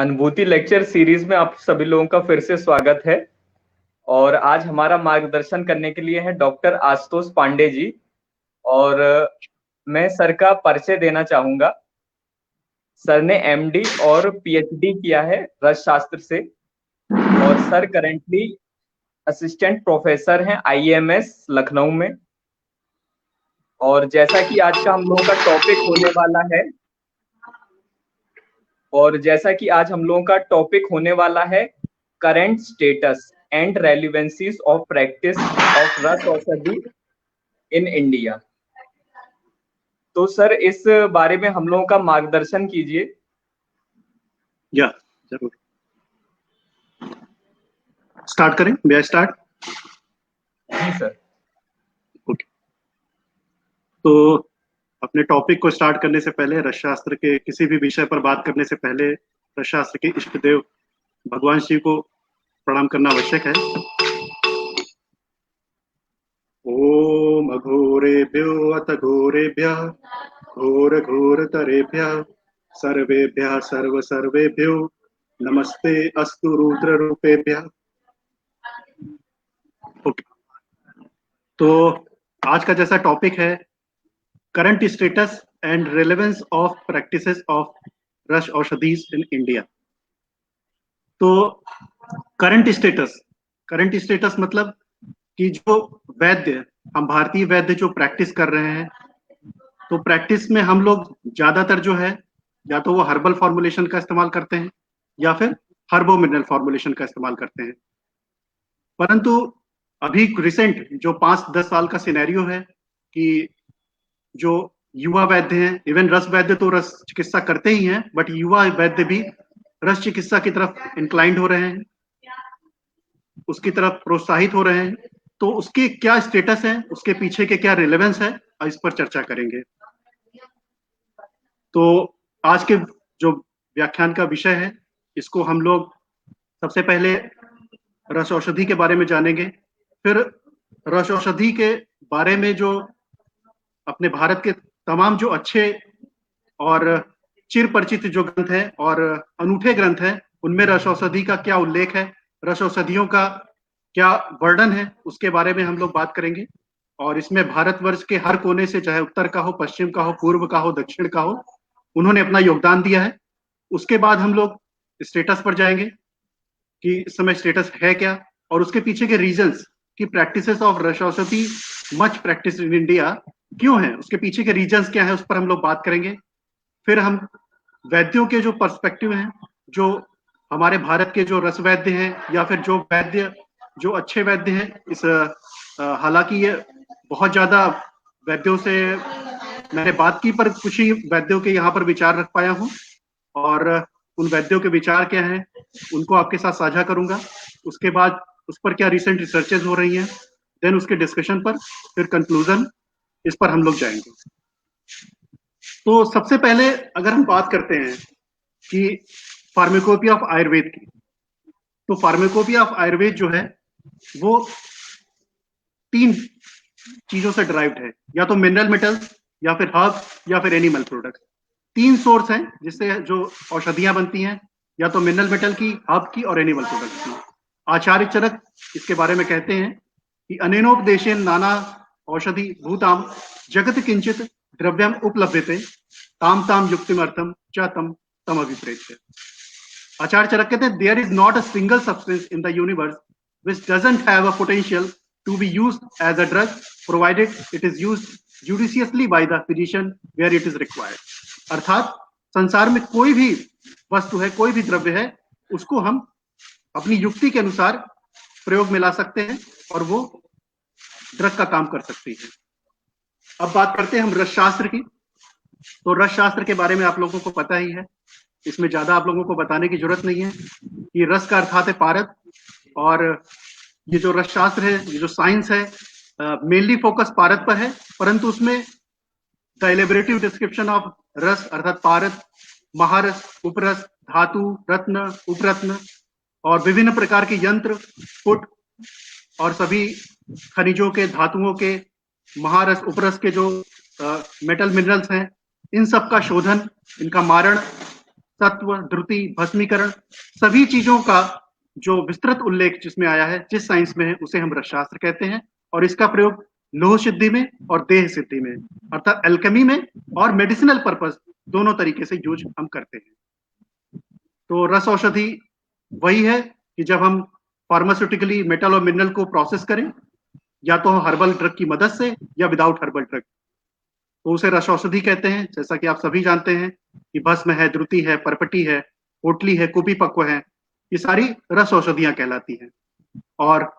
अनुभूति lecture series में आप सभी लोगों का फिर से स्वागत है। और आज हमारा मार्गदर्शन करने के लिए है डॉक्टर आशुतोष पांडे जी। और मैं सर का परिचय देना चाहूंगा। सर ने एमडी और पीएचडी किया है रस शास्त्र से, और सर करेंटली असिस्टेंट प्रोफेसर हैं आईएमएस लखनऊ में। और जैसा कि आज का हम लोगों का टॉपिक होने वाला है current status and relevancies of practice of rasa aushadhi in India. तो सर इस बारे में हम लोगों का मार्गदर्शन कीजिए। जरूर। स्टार्ट करें? May I start? जी सर। ओके। तो अपने टॉपिक को स्टार्ट करने से पहले, रसशास्त्र के किसी भी विषय पर बात करने से पहले रसशास्त्र के इष्ट देव भगवान शिव को प्रणाम करना आवश्यक है। ओम अघोरेभ्यो अथ घोरेभ्यः घोर घोर तरेभ्यः सर्वेभ्यः सर्व सर्वेभ्यो नमस्ते अस्तु रुद्र रूपेभ्यः। ओके। तो आज का जैसा टॉपिक है current status and relevance of practices of रस औषधीज इन इंडिया। तो करंट स्टेटस मतलब कि जो वैद्य, हम भारतीय वैद्य जो प्रैक्टिस कर रहे हैं, तो प्रैक्टिस में हम लोग ज्यादातर जो है या तो वो हर्बल फॉर्मुलेशन का इस्तेमाल करते हैं या फिर हर्बो मिनरल फॉर्मुलेशन का इस्तेमाल करते हैं। परंतु अभी रिसेंट जो 5-10 साल का सिनेरियो है कि जो युवा वैद्य हैं, इवन रस वैद्य तो रस चिकित्सा करते ही हैं, बट युवा वैद्य भी रस चिकित्सा की तरफ इंक्लाइंड हो रहे हैं, उसकी तरफ प्रोत्साहित हो रहे हैं। तो उसके क्या स्टेटस है, उसके पीछे के क्या रिलेवेंस है, इस पर चर्चा करेंगे। तो आज के जो व्याख्यान का विषय है, इसको हम लोग सबसे पहले रस औषधि के बारे में जानेंगे, फिर रस औषधि के बारे में जो अपने भारत के तमाम जो अच्छे और चिर परिचित जो ग्रंथ है और अनूठे ग्रंथ है, उनमें रस औषधि का क्या उल्लेख है, रस औषधियों का क्या वर्णन है, उसके बारे में हम लोग बात करेंगे। और इसमें भारतवर्ष के हर कोने से, चाहे उत्तर का हो, पश्चिम का हो, पूर्व का हो, दक्षिण का हो, उन्होंने अपना योगदान दिया है। उसके बाद हम लोग स्टेटस पर जाएंगे कि इस समय स्टेटस है क्या, और उसके पीछे के रीजंस कि प्रैक्टिसेस ऑफ रस औषधि मच प्रैक्टिस इन इंडिया क्यों है, उसके पीछे के रीजंस क्या है, उस पर हम लोग बात करेंगे। फिर हम वैद्यों के जो पर्सपेक्टिव हैं, जो हमारे भारत के जो रस वैद्य हैं या फिर जो वैद्य जो अच्छे वैद्य हैं, इस हालांकि ये बहुत ज्यादा वैद्यों से मैंने बात की, पर कुछ ही वैद्यों के यहाँ पर विचार रख पाया हूँ, और उन वैद्यों के विचार क्या हैं उनको आपके साथ साझा करूंगा। उसके बाद उस पर क्या रिसेंट रिसर्चेज हो रही हैं, देन उसके डिस्कशन पर, फिर कंक्लूजन, इस पर हम लोग जाएंगे। तो सबसे पहले अगर हम बात करते हैं कि फार्मेकोपी ऑफ आयुर्वेद की, तो फार्मेकोपी ऑफ आयुर्वेद जो है वो 3 चीजों से डिराइव्ड है, या तो मिनरल मेटल्स, या फिर हर्ब्स, या फिर एनिमल प्रोडक्ट्स। 3 सोर्स हैं जिससे जो औषधियां बनती हैं, या तो मिनरल मेटल की, हर्ब की और एनिमल प्रोडक्ट्स की। आचार्य चरक इसके बारे में कहते हैं कि अनेनोपदेशेन नाना औषधि भूताम जगत किंचित द्रव्यम उपलभ्यते ताम ताम युक्तिमर्थम च तम तम अभिप्रेत्य। आचार्य चरक कहते हैं there is not a single substance in the universe which doesn't have a potential to be used as a drug provided it is used judiciously by the physician where it is required। अर्थात संसार में कोई भी वस्तु है, कोई भी द्रव्य है, उसको हम अपनी युक्ति के अनुसार प्रयोग में ला सकते हैं और वो ड्रग का काम कर सकती है। अब बात करते हैं हम रस शास्त्र की। तो रस शास्त्र के बारे में आप लोगों को पता ही है, इसमें ज्यादा आप लोगों को बताने की जरूरत नहीं है कि रस का अर्थात है पारद, और ये जो रस शास्त्र है, ये जो साइंस है, मेनली फोकस पारद पर है, परंतु उसमें द एलिबरेटिव डिस्क्रिप्शन ऑफ रस अर्थात पारद, महारस, उपरस, धातु, रत्न, उपरत्न और विभिन्न प्रकार के यंत्र, पुट और सभी खनिजों के, धातुओं के, महारस, उपरस के जो मेटल मिनरल्स हैं, इन सब का शोधन, इनका मारण, तत्व, द्रुति, भस्मीकरण, सभी चीजों का जो विस्तृत उल्लेख जिसमें आया है, जिस साइंस में है, उसे हम रसशास्त्र कहते हैं। और इसका प्रयोग लोह सिद्धि में और देह सिद्धि में, अर्थात एल्केमी में और मेडिसिनल पर्पस, दोनों तरीके से यूज हम करते हैं। तो रस औषधि वही है कि जब हम फार्मास्यूटिकली मेटल और मिनरल को प्रोसेस करें, या तो हर्बल ड्रग की मदद से या विदाउट हर्बल ड्रग, तो उसे रस औषधि कहते हैं। जैसा कि आप सभी जानते हैं कि भस्म है, द्रुति है, परपटी है, पोटली है, कुपीपक्व है, ये सारी रस औषधियां कहलाती हैं। और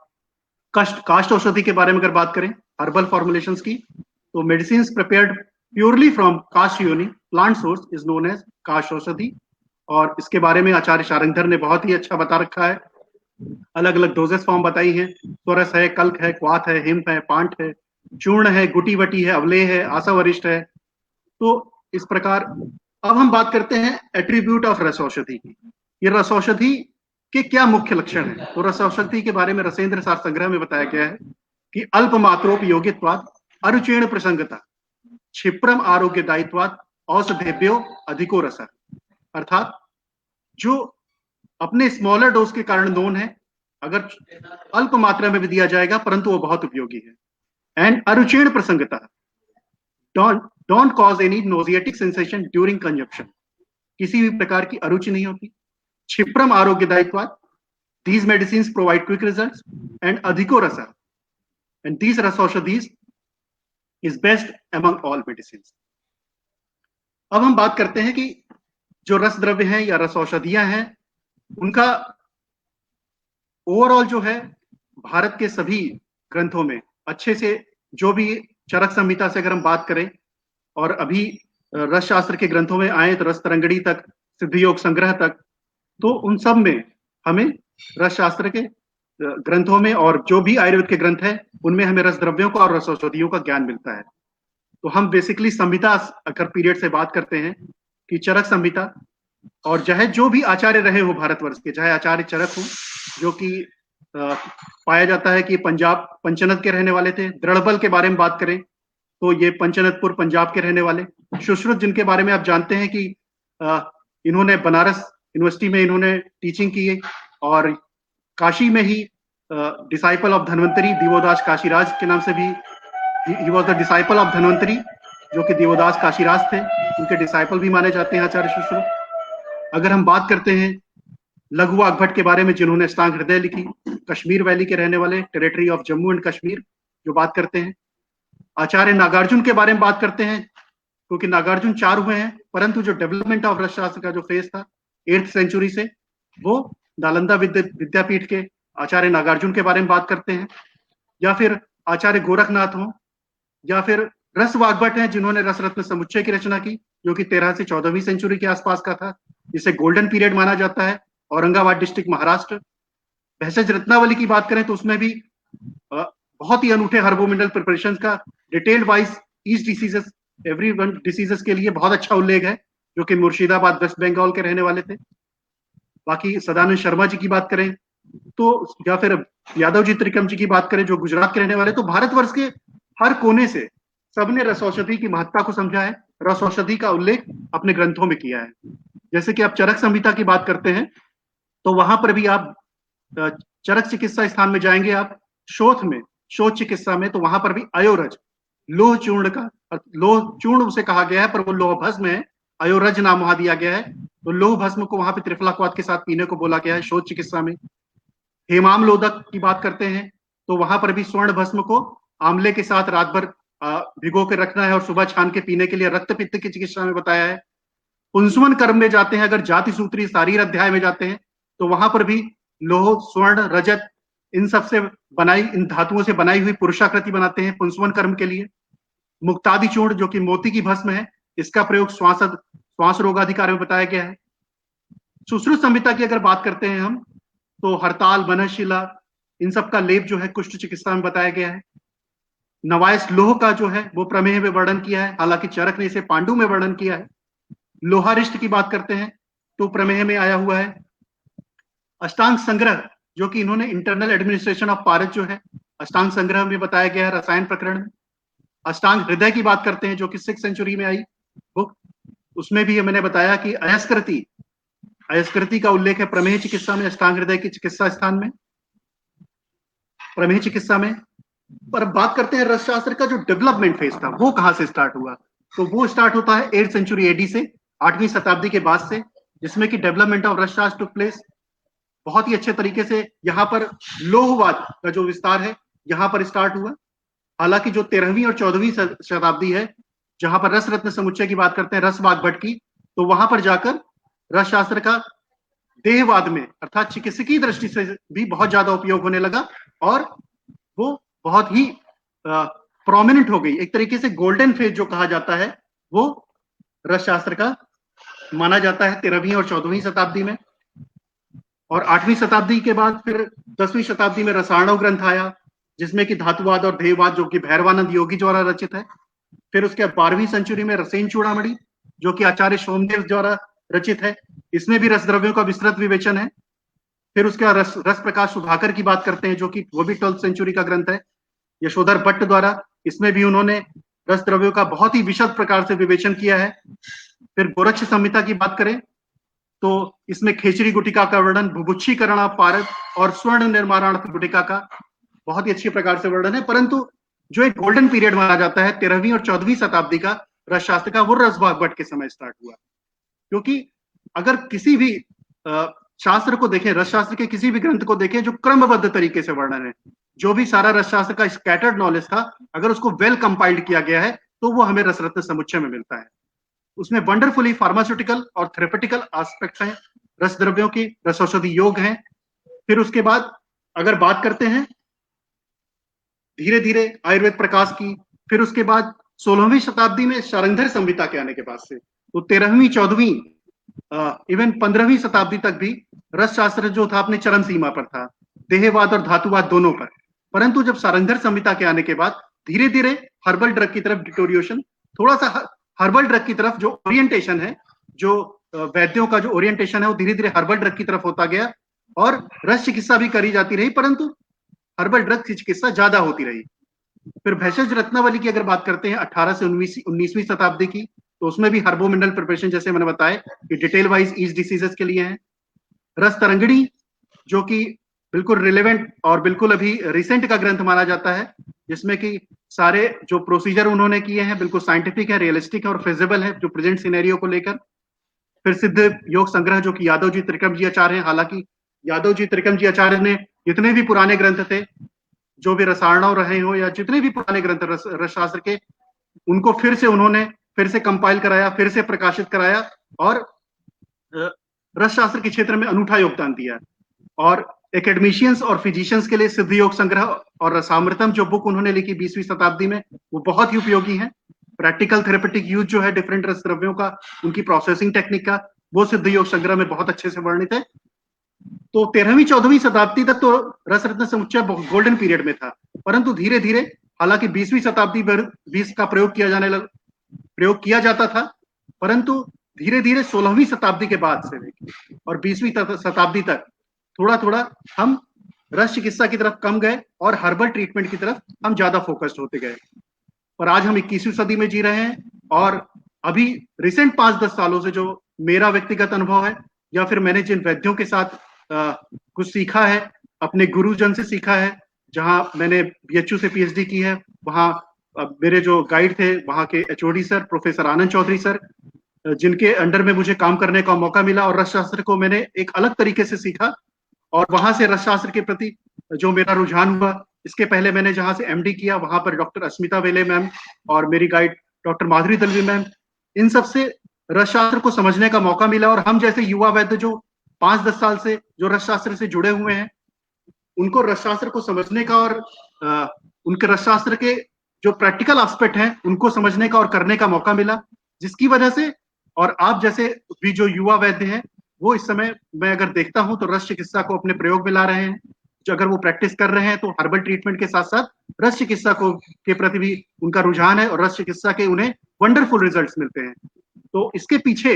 काष्ठ औषधि के बारे में अगर बात करें, हर्बल फॉर्मुलेशंस की, तो मेडिसिन प्रिपेयर्ड प्योरली फ्रॉम काष्ठ योनि plant source is known as काष्ठ औषधि। और इसके बारे में आचार्य शारंगधर ने बहुत ही अच्छा बता रखा है, अलग अलग डोजेस फॉर्म बताई हैं। स्वरस है, कल्क है, क्वाथ है, हिम है, पांट है, चूर्ण है, गुटी वटी है, अवलेह है, आसावरिष्ठ है। तो इस प्रकार अब हम बात करते हैं एट्रीब्यूट ऑफ रस औषधि की। ये रस औषधि के क्या मुख्य लक्षण हैं? तो रस औषधि के बारे में रसेंद्र सार संग्रह में बताया गया है कि अल्प मात्रोपयोगित्वात् अरुचेण प्रसंगता, क्षिप्रम आरोग्यदायित्वात् औषधेभ्यो अधिको रस। अर्थात जो अपने स्मॉलर डोज के कारण नोन है, अगर अल्प मात्रा में भी दिया जाएगा परंतु वो बहुत उपयोगी है। एंड अरुचेण प्रसंगता, don't cause any nauseatic sensation during consumption, किसी भी प्रकार की अरुचि नहीं होती। क्षिप्रम आरोग्यदायित्वात्, these medicines provide quick results, and अधिको रस, and these रस औषधीज is best among all medicines। अब हम बात करते हैं कि जो रस द्रव्य हैं या रस औषधियां हैं, उनका ओवरऑल जो है भारत के सभी ग्रंथों में अच्छे से, जो भी चरक संहिता से अगर हम बात करें और अभी रस शास्त्र के ग्रंथों में आए तो रस तरंगड़ी तक, सिद्ध योग संग्रह तक, तो उन सब में हमें रस शास्त्र के ग्रंथों में और जो भी आयुर्वेद के ग्रंथ है उनमें हमें रस द्रव्यों का और रस औषधियों का ज्ञान मिलता है। तो हम बेसिकली संहिता अगर पीरियड से बात करते हैं कि चरक संहिता, और चाहे जो भी आचार्य रहे हो भारतवर्ष के, चाहे आचार्य चरक हो जो कि पाया जाता है कि पंजाब पंचनद के रहने वाले थे। दृढ़बल के बारे में बात करें तो ये पंचनदपुर पंजाब के रहने वाले। सुश्रुत जिनके बारे में आप जानते हैं कि इन्होंने बनारस यूनिवर्सिटी में इन्होंने टीचिंग की और काशी में ही डिसाइपल ऑफ धन्वंतरी दिवोदास काशीराज के नाम से भी, he was the disciple of Dhanvantari, जो कि दिवोदास काशीराज थे, उनके डिसाइपल भी माने जाते हैं आचार्य सुश्रुत। अगर हम बात करते हैं लघु वाग्भट के बारे में, जिन्होंने अष्टांग हृदय लिखी, कश्मीर वैली के रहने वाले, territory of Jammu and Kashmir जो बात करते हैं। आचार्य नागार्जुन के बारे में बात करते हैं, क्योंकि नागार्जुन 4 हुए हैं, परंतु जो डेवलपमेंट ऑफ रस शास्त्र का जो फेज था 8th सेंचुरी से, वो नालंदा विद्यापीठ के आचार्य नागार्जुन के बारे में बात करते हैं। या फिर आचार्य गोरखनाथ हो, या फिर रस वाग्भट हैं जिन्होंने रस रत्न समुच्चय की रचना की, जो कि 13 से 14वीं सेंचुरी के आसपास का था, जिसे गोल्डन पीरियड माना जाता है, औरंगाबाद डिस्ट्रिक्ट महाराष्ट्र। भैषज रत्नावली की बात करें तो उसमें भी बहुत ही अनूठे हर्बो मिनरल प्रिपरेशंस का detailed wise each diseases, every one diseases के लिए बहुत अच्छा उल्लेख है, जो कि मुर्शिदाबाद वेस्ट बंगाल के रहने वाले थे। बाकी सदानंद शर्मा जी की बात करें तो, या फिर यादव जी त्रिकम जी की बात करें जो गुजरात के रहने वाले, तो भारतवर्ष के हर कोने से सबने रस औषधि की महत्ता को समझा है, रस औषधि का उल्लेख अपने ग्रंथों में किया है। जैसे कि आप चरक संहिता की बात करते हैं तो वहां पर भी आप चरक चिकित्सा स्थान में जाएंगे, आप शोथ में, शोथ चिकित्सा में, तो वहां पर भी अयोरज, लोह चूर्ण का, लोह चूर्ण उसे कहा गया है पर वो लोह भस्म है, अयोरज नाम वहां दिया गया है। तो लोह भस्म को वहां पे त्रिफलाक्वाथ के साथ पीने को बोला गया है शोथ चिकित्सा में। हेमाम लोदक की बात करते हैं तो वहां पर भी स्वर्ण भस्म को आंवले के साथ रात भर भिगो के रखना है और सुबह छान के पीने के लिए रक्त पित्त की चिकित्सा में बताया है। पुंसवन कर्म में जाते हैं, अगर जाति सूत्री शारीर अध्याय में जाते हैं तो वहां पर भी लोह, स्वर्ण, रजत, इन सब से बनाई, इन धातुओं से बनाई हुई पुरुषाकृति बनाते हैं पुंसवन कर्म के लिए। मुक्तादि चूर्ण जो कि मोती की भस्म है, इसका प्रयोग श्वास रोगाधिकार में बताया गया है। सुश्रुत संहिता की अगर बात करते हैं हम तो हड़ताल, बनशिला, इन सब का लेप जो है कुष्ठ चिकित्सा में बताया गया है। नवायस लोह का जो है वो प्रमेह में वर्णन किया है, हालांकि चरक ने इसे पांडु में वर्णन किया है। लोहारिष्ट की बात करते हैं तो प्रमेह में आया हुआ है। अष्टांग संग्रह जो कि इन्होंने इंटरनल एडमिनिस्ट्रेशन ऑफ पारस जो है अष्टांग संग्रह में बताया गया है रसायन प्रकरण में। अष्टांग हृदय की बात करते हैं जो कि 6th सेंचुरी में आई बुक, उसमें भी मैंने बताया कि अयस्कृति अयस्कृति का उल्लेख है प्रमेह चिकित्सा में, अष्टांग हृदय की चिकित्सा स्थान में, प्रमेह चिकित्सा में। पर बात करते हैं रस शास्त्र का जो डेवलपमेंट फेज था वो कहां से स्टार्ट हुआ, तो वो स्टार्ट होता है 8th सेंचुरी एडी से, 8वीं शताब्दी के बाद से, जिसमें कि डेवलपमेंट ऑफ रस शास्त्र टुक प्लेस। बहुत ही अच्छे तरीके से यहाँ पर लोहवाद का जो विस्तार है यहाँ पर स्टार्ट हुआ। हालांकि जो 13वीं और 14वीं शताब्दी है, जहां पर रस रत्न समुच्चय की बात करते हैं रस वाग्भट की, तो वहां पर जाकर रस शास्त्र का देहवाद में अर्थात चिकित्सकीय दृष्टि से भी बहुत ज्यादा उपयोग होने लगा और वो बहुत ही प्रोमिनेंट हो गई। एक तरीके से गोल्डन फेज जो कहा जाता है वो रस शास्त्र का माना जाता है 13वीं और 14वीं शताब्दी में। और 8वीं शताब्दी के बाद फिर 10वीं शताब्दी में रसायणव ग्रंथ आया, जिसमें कि धातुवाद और देहवाद जो कि भैरवानंद योगी द्वारा रचित है। फिर उसके 12वीं सेंचुरी में रसेन चूड़ामणि जो कि आचार्य सोमदेव द्वारा रचित है, इसमें भी रस द्रव्यों का विस्तृत विवेचन है। फिर उसके बाद रस प्रकाश सुधाकर की बात करते हैं, जो कि वो भी 12th सेंचुरी का ग्रंथ है, यशोधर भट्ट द्वारा। इसमें भी उन्होंने रस द्रव्यों का बहुत ही विशद प्रकार से विवेचन किया है। फिर गोरक्ष संहिता की बात करें तो इसमें खेचरी गुटिका का वर्णन, बुभुक्षीकरण पारद और स्वर्ण निर्माण गुटिका का बहुत ही अच्छी प्रकार से वर्णन है। परंतु जो एक गोल्डन पीरियड माना जाता है 13वीं और 14वीं शताब्दी का रस शास्त्र का, वो रस वाग्भट के समय स्टार्ट हुआ। क्योंकि अगर किसी भी शास्त्र को देखें, रस शास्त्र के किसी भी ग्रंथ को देखें जो क्रमबद्ध तरीके से वर्णन है, जो भी सारा रस शास्त्र का स्कैटर्ड नॉलेज था, अगर उसको वेल कंपाइल्ड किया गया है तो वो हमें रसरत्न समुच्चय में मिलता है। उसमें वंडरफुली फार्मास्यूटिकल और थेरेपेटिकल एस्पेक्ट्स हैं, रस द्रव्यों की, रस औषधि योग हैं। फिर उसके बाद अगर बात करते हैं धीरे धीरे आयुर्वेद प्रकाश की, फिर उसके बाद 16वीं शताब्दी में शारंगधर संहिता के आने के बाद से, तो 13वीं 14वीं इवन 15वीं शताब्दी तक भी रस शास्त्र जो था अपने चरम सीमा पर था, देहवाद और धातुवाद दोनों पर। परंतु जब शारंगधर संहिता के आने के बाद धीरे धीरे हर्बल ड्रग की तरफ डिटोरिएशन, थोड़ा सा हर्बल ड्रग की तरफ जो ओरिएंटेशन है, जो वैद्यों का जो ओरिएंटेशन है वो धीरे धीरे हर्बल ड्रग की तरफ होता गया और रस चिकित्सा भी करी जाती रही, परंतु हर्बल ड्रग की चिकित्सा ज्यादा होती रही। फिर भेषज रत्नावली की अगर बात करते हैं 18 से 19वीं शताब्दी की, तो उसमें भी हर्बो मिनरल प्रिपरेशन जैसे मैंने बताया कि डिटेल वाइज ईच डिसीजेस के लिए है। रस तरंगिणी जो कि बिल्कुल रिलेवेंट और बिल्कुल अभी रिसेंट का ग्रंथ माना जाता है, जिसमें कि सारे जो प्रोसीजर उन्होंने किए हैं बिल्कुल साइंटिफिक है, रियलिस्टिक है और फिजिबल है जो प्रेजेंट सिनेरियो को लेकर। फिर सिद्ध योग संग्रह जो कि यादव जी त्रिकम जी आचार्य हैं। हालांकि यादव जी त्रिकम जी आचार्य ने जितने भी पुराने ग्रंथ थे, जो भी रसायणव रहे हो या जितने भी पुराने ग्रंथ रस शास्त्र के, उनको उन्होंने फिर से कंपाइल कराया, फिर से प्रकाशित कराया और रस शास्त्र के क्षेत्र में अनूठा योगदान दिया। और एकेडमिशियंस और फिजिशियंस के लिए सिद्ध योग संग्रह और रसामृतम जो बुक उन्होंने लिखी 20वीं शताब्दी में, वो बहुत ही उपयोगी है। प्रैक्टिकल थेरेपेटिक यूज जो है डिफरेंट रस द्रव्यों का, उनकी प्रोसेसिंग टेक्निक का, वो सिद्ध योग संग्रह में बहुत अच्छे से वर्णित है। तो 13वीं 14वीं शताब्दी तक तो रस रत्न समुच्चय गोल्डन पीरियड में था, परंतु धीरे धीरे, हालांकि 20वीं शताब्दी पर 20 का प्रयोग किया जाता था, परंतु धीरे धीरे 16वीं शताब्दी के बाद से और 20वीं शताब्दी तक थोड़ा थोड़ा हम रस चिकित्सा की तरफ कम गए और हर्बल ट्रीटमेंट की तरफ हम ज्यादा फोकस्ड होते गए। पर आज हम 21वीं सदी में जी रहे हैं और अभी रिसेंट 5-10 सालों से जो मेरा व्यक्तिगत अनुभव है या फिर मैंने जिन वैद्यों के साथ कुछ सीखा है, अपने गुरुजन से सीखा है, जहां मैंने बीएचयू से पीएचडी की है, वहां मेरे जो गाइड थे वहां के एचओडी सर प्रोफेसर आनंद चौधरी सर, जिनके अंडर में मुझे काम करने का मौका मिला और रस शास्त्र को मैंने एक अलग तरीके से सीखा और वहां से रस शास्त्र के प्रति जो मेरा रुझान हुआ। इसके पहले मैंने जहां से एमडी किया वहां पर डॉक्टर अस्मिता वेले मैम और मेरी गाइड डॉक्टर माधुरी दलवी मैम, इन सब से रस शास्त्र को समझने का मौका मिला। और हम जैसे युवा वैद्य जो 5-10 साल से जो रस शास्त्र से जुड़े हुए हैं, उनको रस शास्त्र को समझने का और उनके रस शास्त्र के जो प्रैक्टिकल एस्पेक्ट हैं उनको समझने का और करने का मौका मिला, जिसकी वजह से और आप जैसे भी जो युवा वैद्य हैं वो इस समय मैं अगर देखता हूं तो रस चिकित्सा को अपने प्रयोग में ला रहे हैं। जो अगर वो प्रैक्टिस कर रहे हैं तो हर्बल ट्रीटमेंट के साथ साथ रस चिकित्सा को के प्रति भी उनका रुझान है और रस चिकित्सा के उन्हें वंडरफुल रिजल्ट्स मिलते हैं। तो इसके पीछे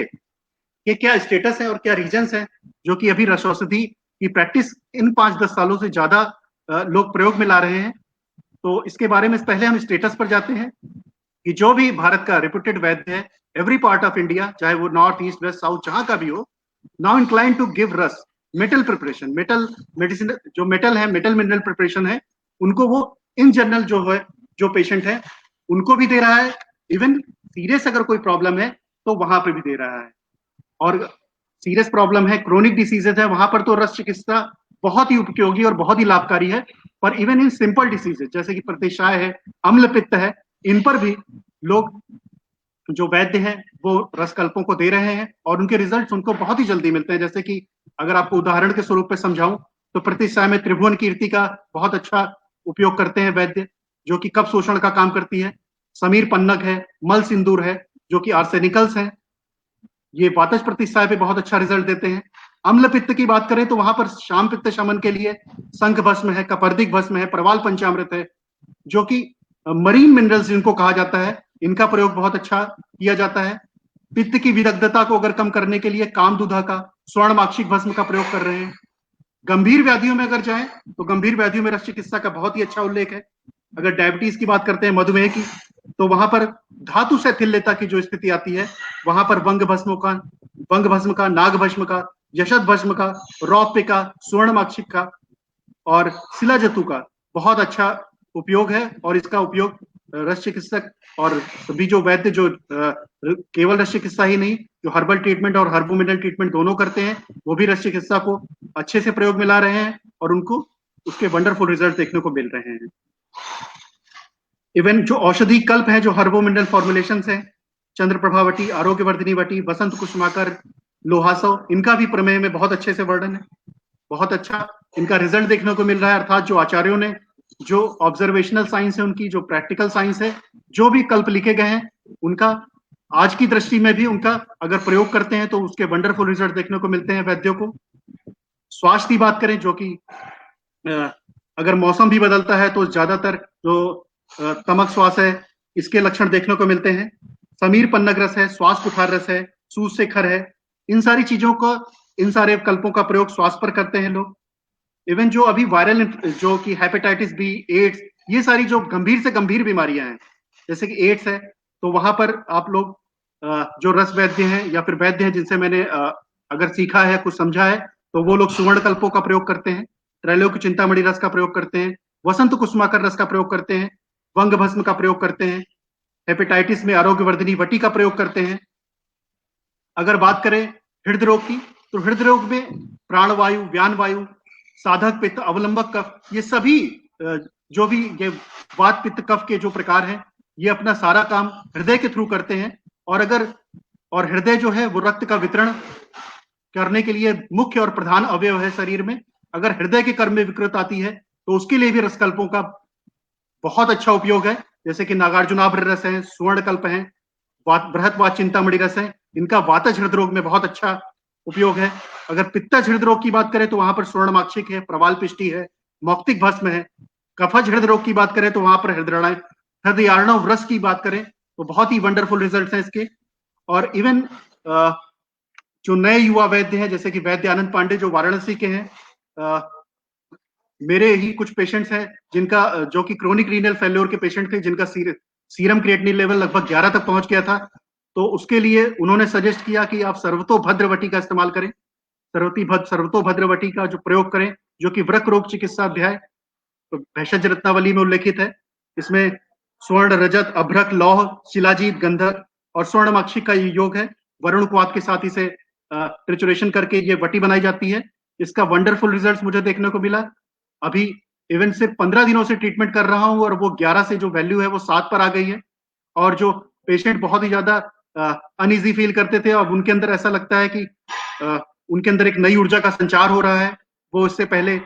ये क्या स्टेटस है और क्या रीजंस है जो कि अभी रस औषधि की प्रैक्टिस इन 5-10 सालों से ज्यादा लोग प्रयोग में ला रहे हैं। तो इसके बारे में पहले हम स्टेटस पर जाते हैं कि जो भी भारत का रिप्यूटेड वैद्य है, एवरी पार्ट ऑफ इंडिया, चाहे वो नॉर्थ ईस्ट वेस्ट साउथ जहां का भी हो, नाउ इंक्लाइन टू गिव रस मेटल प्रिपरेशन, मेटल मेडिसिन, जो मेटल है, मेटल मिनरल प्रिपरेशन है, उनको वो इन जनरल जो है, जो पेशेंट है उनको भी दे रहा है। इवन सीरियस अगर कोई प्रॉब्लम है तो वहां पे भी दे रहा है। और सीरियस प्रॉब्लम है, क्रोनिक डिसीजेज है, वहां पर तो रस चिकित्सा बहुत ही उपयोगी और बहुत ही लाभकारी है। पर इवन इन सिंपल डिसीजेज जैसे कि प्रतिशाय है, अम्ल पित्त है, इन पर भी लोग जो वैद्य हैं वो रसकल्पों को दे रहे हैं और उनके रिजल्ट्स उनको बहुत ही जल्दी मिलते हैं। जैसे कि अगर आपको उदाहरण के स्वरूप पे समझाऊं तो प्रतिशाय में त्रिभुवन कीर्ति का बहुत अच्छा उपयोग करते हैं वैद्य, जो कि कफ शोषण का काम करती है। समीर पन्नग है, मल सिंदूर है, जो कि आर्सेनिकल्स हैं, ये वातज प्रतिशाय पे बहुत अच्छा रिजल्ट देते हैं। अम्ल पित्त की बात करें तो वहां पर शाम पित्त शमन के लिए शंख भस्म है, कपर्दिक भस्म है, प्रवाल पंचामृत है, जो कि मरीन मिनरल्स जिनको कहा जाता है, इनका प्रयोग बहुत अच्छा किया जाता है। पित्त की विदग्धता को अगर कम करने के लिए कामदुधा का, स्वर्णमाक्षिक भस्म का प्रयोग कर रहे हैं। गंभीर व्याधियों में अगर जाएं तो गंभीर व्याधियों में रस चिकित्सा का बहुत ही अच्छा उल्लेख है। अगर डायबिटीज की बात करते हैं, मधुमेह की, तो वहां पर धातु शैथिल्यता की जो स्थिति आती है, वहां पर वंग भस्म का, नाग भस्म का, यशद भस्म का, रौप्य का, स्वर्णमाक्षिक का और शिलाजतु का बहुत अच्छा उपयोग है। और इसका उपयोग रस चिकित्सक और सभी जो वैद्य, जो केवल रस चिकित्सा ही नहीं, जो हर्बल ट्रीटमेंट और हर्बोमिनल ट्रीटमेंट दोनों करते हैं, वो भी रस चिकित्सा को अच्छे से प्रयोग में ला रहे हैं और उनको उसके वंडरफुल रिजल्ट देखने को मिल रहे हैं। इवन जो औषधि कल्प है, जो हर्बोमिनल फॉर्मुलेशन है, चंद्रप्रभा वटी, आरोग्यवर्धिनी वटी, वसंत कुसुमाकर, लोहासव, इनका भी प्रमेय में बहुत अच्छे से वर्णन है। बहुत अच्छा इनका रिजल्ट देखने को मिल रहा है। अर्थात जो आचार्यों ने जो ऑब्जर्वेशनल साइंस है उनकी, जो प्रैक्टिकल साइंस है, जो भी कल्प लिखे गए हैं उनका आज की दृष्टि में भी उनका अगर प्रयोग करते हैं तो उसके वंडरफुल रिजल्ट देखने को मिलते हैं वैद्यों को। स्वास्थ्य की बात करें, जो कि अगर मौसम भी बदलता है तो ज्यादातर जो तमक श्वास है, इसके लक्षण देखने को मिलते हैं। समीर पन्नग रस है, श्वास कुठार रस है, सूज शेखर है, इन सारी चीजों का, इन सारे कल्पों का प्रयोग श्वास पर करते हैं लोग। इवन जो अभी वायरल, जो कि हेपेटाइटिस बी, एड्स, ये सारी जो गंभीर से गंभीर बीमारियां हैं, जैसे कि एड्स है, तो वहां पर आप लोग जो रस वैद्य हैं या फिर वैद्य हैं जिनसे मैंने अगर सीखा है, कुछ समझा है, तो वो लोग सुवर्ण कल्पों का प्रयोग करते हैं, त्रैलोक्य चिंतामणि रस का प्रयोग करते हैं, वसंत कुसुमाकर रस का प्रयोग करते हैं, वंग भस्म का प्रयोग करते हैं, हेपेटाइटिस में आरोग्यवर्धिनी वटी का प्रयोग करते हैं। अगर बात करें हृदय रोग की, तो हृदय रोग में प्राणवायु, व्यान वायु, साधक पित्त, अवलंबक कफ, ये सभी जो भी ये वात पित्त कफ के जो प्रकार हैं, ये अपना सारा काम हृदय के थ्रू करते हैं। और हृदय जो है वो रक्त का वितरण करने के लिए मुख्य और प्रधान अवयव है शरीर में। अगर हृदय के कर्म में विकृत आती है तो उसके लिए भी रसकल्पों का बहुत अच्छा उपयोग है, जैसे कि नागार्जुनाभ्र रस है, सुवर्ण कल्प है, बृहत वात चिंतामणि रस है, इनका वातज हृदय रोग में बहुत अच्छा उपयोग है। अगर पित्तज हृदय रोग की बात करें तो वहां पर स्वर्णमाक्षिक है, प्रवाल पिष्टी है, मौक्तिक भस्म है। कफज हृदय रोग की बात करें तो वहां पर हृदयार्णव रस की बात करें तो बहुत ही वंडरफुल रिजल्ट हैं इसके। और इवन जो नए युवा वैद्य हैं, जैसे कि वैद्य आनंद पांडे जो वाराणसी के हैं, मेरे ही कुछ पेशेंट्स हैं जिनका, जो कि क्रोनिक रीनल फेल्योर के पेशेंट थे, जिनका सीरम क्रिएटिनिन लेवल लगभग 11 तक पहुंच गया था। तो उसके लिए उन्होंने सजेस्ट किया कि आप सर्वतोभद्रवटी का इस्तेमाल करें, सर्वतोभद्रवटी का जो प्रयोग करें, जो कि वृक्क रोग चिकित्सा अध्याय तो भेषज रत्नावली में उल्लेखित है। इसमें स्वर्ण, रजत, अभ्रक, लौह, शिलाजीत, गंधक और स्वर्णमाक्षिक का ये योग है। वरुण क्वाथ के साथ इसे ट्रिचुरेशन करके ये वटी बनाई जाती है। इसका वंडरफुल रिजल्ट्स मुझे देखने को मिला। अभी इवन से 15 दिनों से ट्रीटमेंट कर रहा हूं और वो 11 से जो वैल्यू है वो 7 पर आ गई है। और जो पेशेंट बहुत ही ज्यादा अनईजी फील करते थे, अब उनके अंदर ऐसा लगता है कि उनके अंदर एक नई ऊर्जा का संचार हो रहा है। वो इससे पहले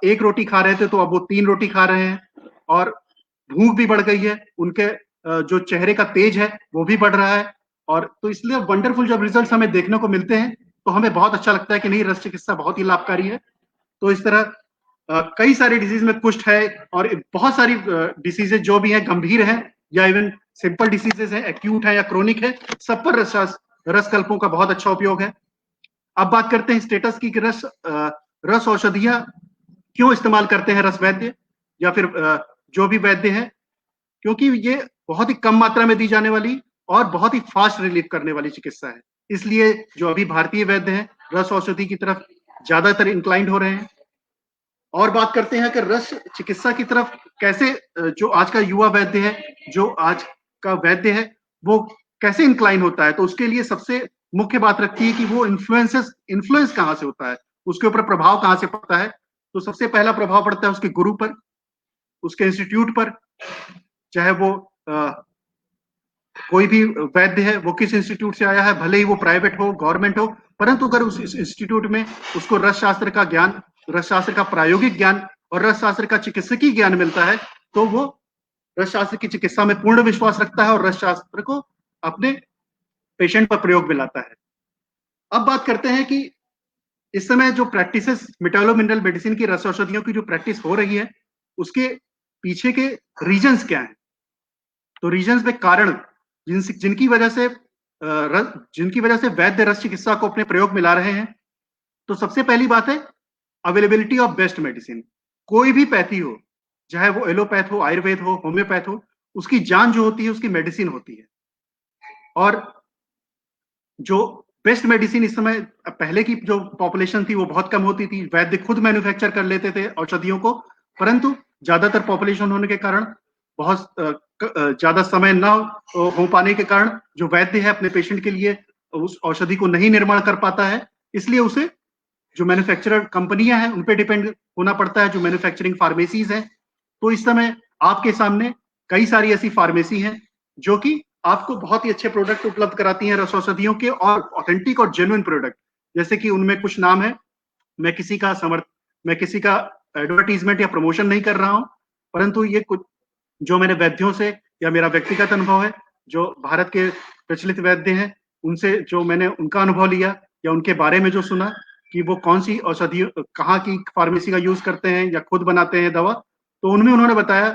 एक रोटी खा रहे थे तो अब वो 3 रोटी खा रहे हैं और भूख भी बढ़ गई है। उनके जो चेहरे का तेज है वो भी बढ़ रहा है। और तो इसलिए वंडरफुल जब रिजल्ट्स हमें देखने को मिलते हैं तो हमें बहुत अच्छा लगता है कि नहीं, रस चिकित्सा बहुत ही लाभकारी है। तो इस तरह कई सारे डिजीज में कुष्ठ है और बहुत सारी डिसीजेज जो भी हैं, गंभीर हैं या इवन सिंपल डिसीजेज हैं, एक्यूट है या क्रोनिक है, सब पर रसकल्पों का बहुत अच्छा उपयोग है। अब बात करते हैं स्टेटस की कि रस औषधियां क्यों इस्तेमाल करते हैं रस वैद्य या फिर जो भी वैद्य है, क्योंकि ये बहुत ही कम मात्रा में दी जाने वाली और बहुत ही फास्ट रिलीफ करने वाली चिकित्सा है। इसलिए जो अभी भारतीय वैद्य हैं रस औषधि की तरफ ज्यादातर इंक्लाइंड हो रहे हैं। और बात करते हैं कि रस चिकित्सा की तरफ कैसे जो आज का युवा वैद्य है, जो आज का वैद्य है, वो कैसे इंक्लाइन होता है। तो उसके लिए सबसे मुख्य बात रखती है कि वो इन्फ्लुएंस कहाँ से होता है, उसके ऊपर प्रभाव कहाँ से पड़ता है। तो सबसे पहला प्रभाव पड़ता है उसके गुरु पर, उसके इंस्टीट्यूट पर, चाहे वो कोई भी वैद्य है वो किस इंस्टीट्यूट से आया है, भले ही वो प्राइवेट हो गवर्नमेंट हो, परंतु अगर उस इंस्टीट्यूट में उसको रस शास्त्र का ज्ञान, रस शास्त्र का प्रायोगिक ज्ञान और रस शास्त्र का चिकित्सकीय ज्ञान मिलता है, तो वो रस शास्त्र की चिकित्सा में पूर्ण विश्वास रखता है और रस शास्त्र को अपने पेशेंट पर प्रयोग में लाता है। अब बात करते हैं कि इस समय जो प्रैक्टिसेस मेटालो मिनरल मेडिसिन की रस औषधियों की जो प्रैक्टिस हो रही है, उसके पीछे के रीजंस क्या हैं। तो रीजंस में कारण जिनकी वजह से वैद्य रस चिकित्सा को अपने प्रयोग में ला रहे हैं। तो सबसे पहली बात है अवेलेबिलिटी ऑफ बेस्ट मेडिसिन। कोई भी पैथी हो, चाहे वो एलोपैथ हो, आयुर्वेद हो, होम्योपैथ हो, उसकी जान जो होती है उसकी मेडिसिन होती है। और जो बेस्ट मेडिसिन इस समय, पहले की जो पॉपुलेशन थी वो बहुत कम होती थी, वैद्य खुद मैन्युफैक्चर कर लेते थे औषधियों को, परंतु ज्यादातर पॉपुलेशन होने के कारण, बहुत ज्यादा समय न हो पाने के कारण जो वैद्य है अपने पेशेंट के लिए उस औषधि को नहीं निर्माण कर पाता है, इसलिए उसे जो मैन्युफैक्चरर कंपनियां हैं उन पे डिपेंड होना पड़ता है, जो मैन्युफैक्चरिंग फार्मेसीज हैं। तो इस समय आपके सामने कई सारी ऐसी फार्मेसी हैं जो कि आपको बहुत ही अच्छे प्रोडक्ट उपलब्ध कराती हैं रस औषधियों के, और ऑथेंटिक और जेन्युइन प्रोडक्ट। जैसे कि उनमें कुछ नाम है, मैं किसी का एडवर्टीजमेंट या प्रमोशन नहीं कर रहा हूं, परंतु ये कुछ जो मेरे वैद्यों से या मेरा व्यक्तिगत अनुभव है, जो भारत के प्रचलित वैद्य हैं उनसे जो मैंने उनका अनुभव लिया या उनके बारे में जो सुना कि वो कौन सी औषधि कहाँ की फार्मेसी का यूज करते हैं या खुद बनाते हैं दवा, तो उनमें उन्होंने बताया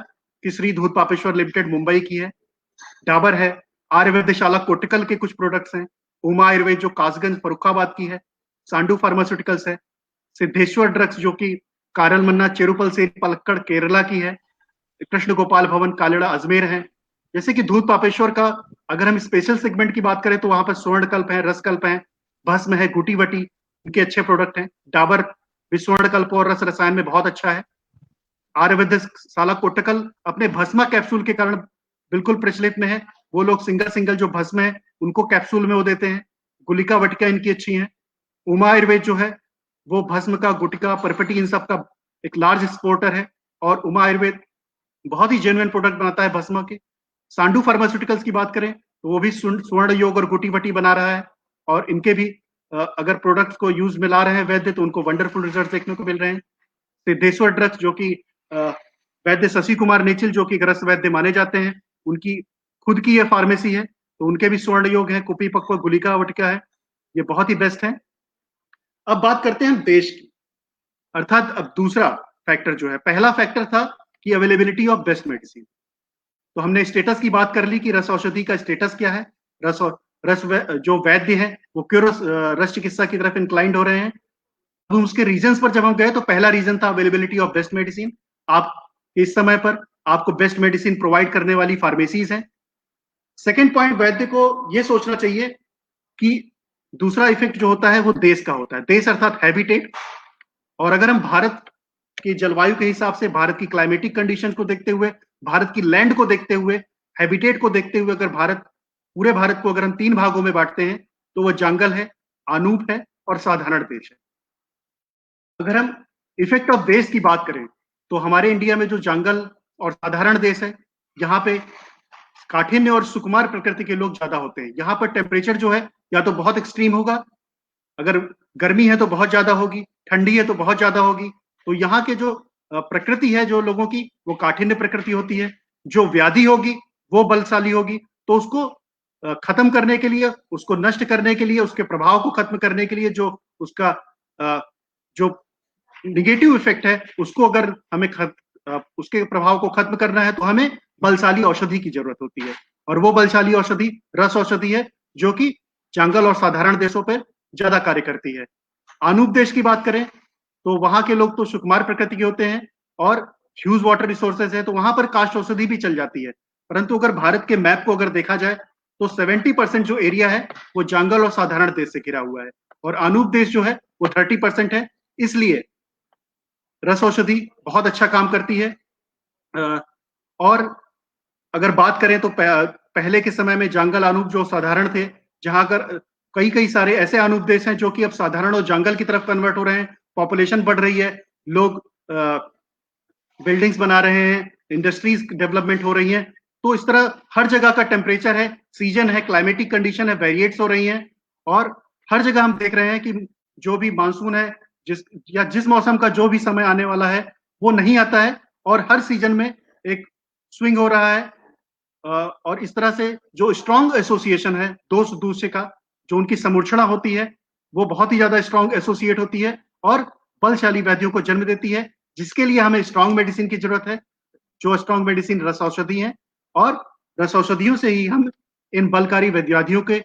कि श्री धूत पापेश्वर लिमिटेड मुंबई की है, डाबर है, आयुर्वेदशाला कोटिकल के कुछ प्रोडक्ट्स हैं, उमा आयुर्वेद जो कासगंज फरुखाबाद की है, सांडू फार्मास्यूटिकल्स है, सिद्धेश्वर ड्रग्स जो कि कारल मन्ना चेरुपल से पलक्कड़ केरला की है, कृष्ण गोपाल भवन कालेड़ा अजमेर है। जैसे कि धूत पापेश्वर का अगर हम स्पेशल सेगमेंट की बात करें तो वहां पर स्वर्णकल्प है, रसकल्प है, भस्म है, गुटी वटी, इनके अच्छे प्रोडक्ट हैं। डाबर भी स्वर्णकल्प और रस रसायन में बहुत अच्छा है। आयुर्वेदशाला कोटकल अपने भस्मा कैप्सूल के कारण बिल्कुल प्रचलित में है, वो लोग सिंगल जो भस्म है उनको कैप्सूल में वो देते हैं। गुलिका वटिका इनकी अच्छी है। उमा आयुर्वेद जो है वो भस्म का, गुटिका, परपटी इन सब का एक लार्ज एक्सपोर्टर है, और उमा आयुर्वेद बहुत ही जेन्युइन प्रोडक्ट बनाता है भस्म के। सांडू फार्मास्यूटिकल्स की बात करें तो वो भी स्वर्ण योग और गुटी वटी बना रहा है, और इनके भी अगर प्रोडक्ट्स को यूज में ला रहे हैं वैद्य तो उनको वंडरफुल रिजल्ट देखने को मिल रहे हैं। सिद्धेश्वर ड्रग्स जो कि वैद्य शशि कुमार नेचिल जो कि रस वैद्य माने जाते हैं, उनकी खुद की ये फार्मेसी है, तो उनके भी स्वर्ण योग है, कुपी पक्व, गुलिका वटिका है, ये बहुत ही बेस्ट है। अब बात करते हैं देश की, अर्थात अब दूसरा फैक्टर जो है, पहला फैक्टर था कि अवेलेबिलिटी ऑफ बेस्ट मेडिसिन। तो हमने स्टेटस की बात कर ली कि रस औषधि का स्टेटस क्या है, जो वैद्य है वो क्यों रस चिकित्सा की तरफ इंक्लाइंड हो रहे हैं। अब उसके रीजंस पर जब हम गए तो पहला रीजन था अवेलेबिलिटी ऑफ बेस्ट मेडिसिन। आप इस समय पर आपको बेस्ट मेडिसिन प्रोवाइड करने वाली फार्मेसीज हैं। सेकेंड पॉइंट, वैद्य को यह सोचना चाहिए कि दूसरा इफेक्ट जो होता है वो देश का होता है, देश अर्थात हैबिटेट। और अगर हम भारत की जलवायु के हिसाब से, भारत की क्लाइमेटिक कंडीशन को देखते हुए, भारत की लैंड को देखते हुए, हैबिटेट को देखते हुए, अगर पूरे भारत को अगर हम 3 भागों में बांटते हैं तो वो जंगल है, अनूप है और साधारण देश है। अगर हम इफेक्ट ऑफ देश की बात करें तो हमारे इंडिया में जो जंगल और साधारण देश है, यहाँ पे काठिन्य और सुकुमार प्रकृति के लोग ज्यादा होते हैं। यहाँ पर टेम्परेचर जो है या तो बहुत एक्सट्रीम होगा, अगर गर्मी है तो बहुत ज्यादा होगी, ठंडी है तो बहुत ज्यादा होगी। तो यहाँ के जो प्रकृति है जो लोगों की, वो काठिन्य प्रकृति होती है। जो व्याधि होगी वो बलशाली होगी, तो उसको खत्म करने के लिए, उसको नष्ट करने के लिए, उसके प्रभाव को खत्म करने के लिए, जो उसका जो निगेटिव इफेक्ट है उसको अगर हमें उसके प्रभाव को खत्म करना है तो हमें बलशाली औषधि की जरूरत होती है, और वो बलशाली औषधि रस औषधि है जो कि जंगल और साधारण देशों पर ज्यादा कार्य करती है। अनूप देश की बात करें तो वहां के लोग तो सुकुमार प्रकृति के होते हैं और ह्यूज वाटर रिसोर्सेज है, तो वहां पर काष्ठ औषधि भी चल जाती है। परंतु अगर भारत के मैप को अगर देखा जाए तो 70% जो एरिया है वो जंगल और साधारण देश से घिरा हुआ है, और अनूप देश जो है वो 30% है। इसलिए रस औषधि बहुत अच्छा काम करती है। और अगर बात करें तो पहले के समय में जंगल अनूप जो साधारण थे, जहां कर कई कई सारे ऐसे अनूप देश हैं जो कि अब साधारण और जंगल की तरफ कन्वर्ट हो रहे हैं। पॉपुलेशन बढ़ रही है, लोग बिल्डिंग्स बना रहे हैं, इंडस्ट्रीज डेवलपमेंट हो रही हैं, तो इस तरह हर जगह का टेम्परेचर है, सीजन है, क्लाइमेटिक कंडीशन है, वेरिएट्स हो रही हैं, और हर जगह हम देख रहे हैं कि जो भी मानसून है, जिस मौसम का जो भी समय आने वाला है वो नहीं आता है, और हर सीजन में एक स्विंग हो रहा है। और इस तरह से जो स्ट्रॉन्ग एसोसिएशन है दो से दूसरे का, जो उनकी समूर्छना होती है वो बहुत ही ज्यादा स्ट्रॉन्ग एसोसिएट होती है और बलशाली व्याधियों को जन्म देती है, जिसके लिए हमें स्ट्रॉन्ग मेडिसिन की जरूरत है। जो स्ट्रॉन्ग मेडिसिन रस औषधि है, और रस औषधियों से ही हम इन बलकारी व्याधियों के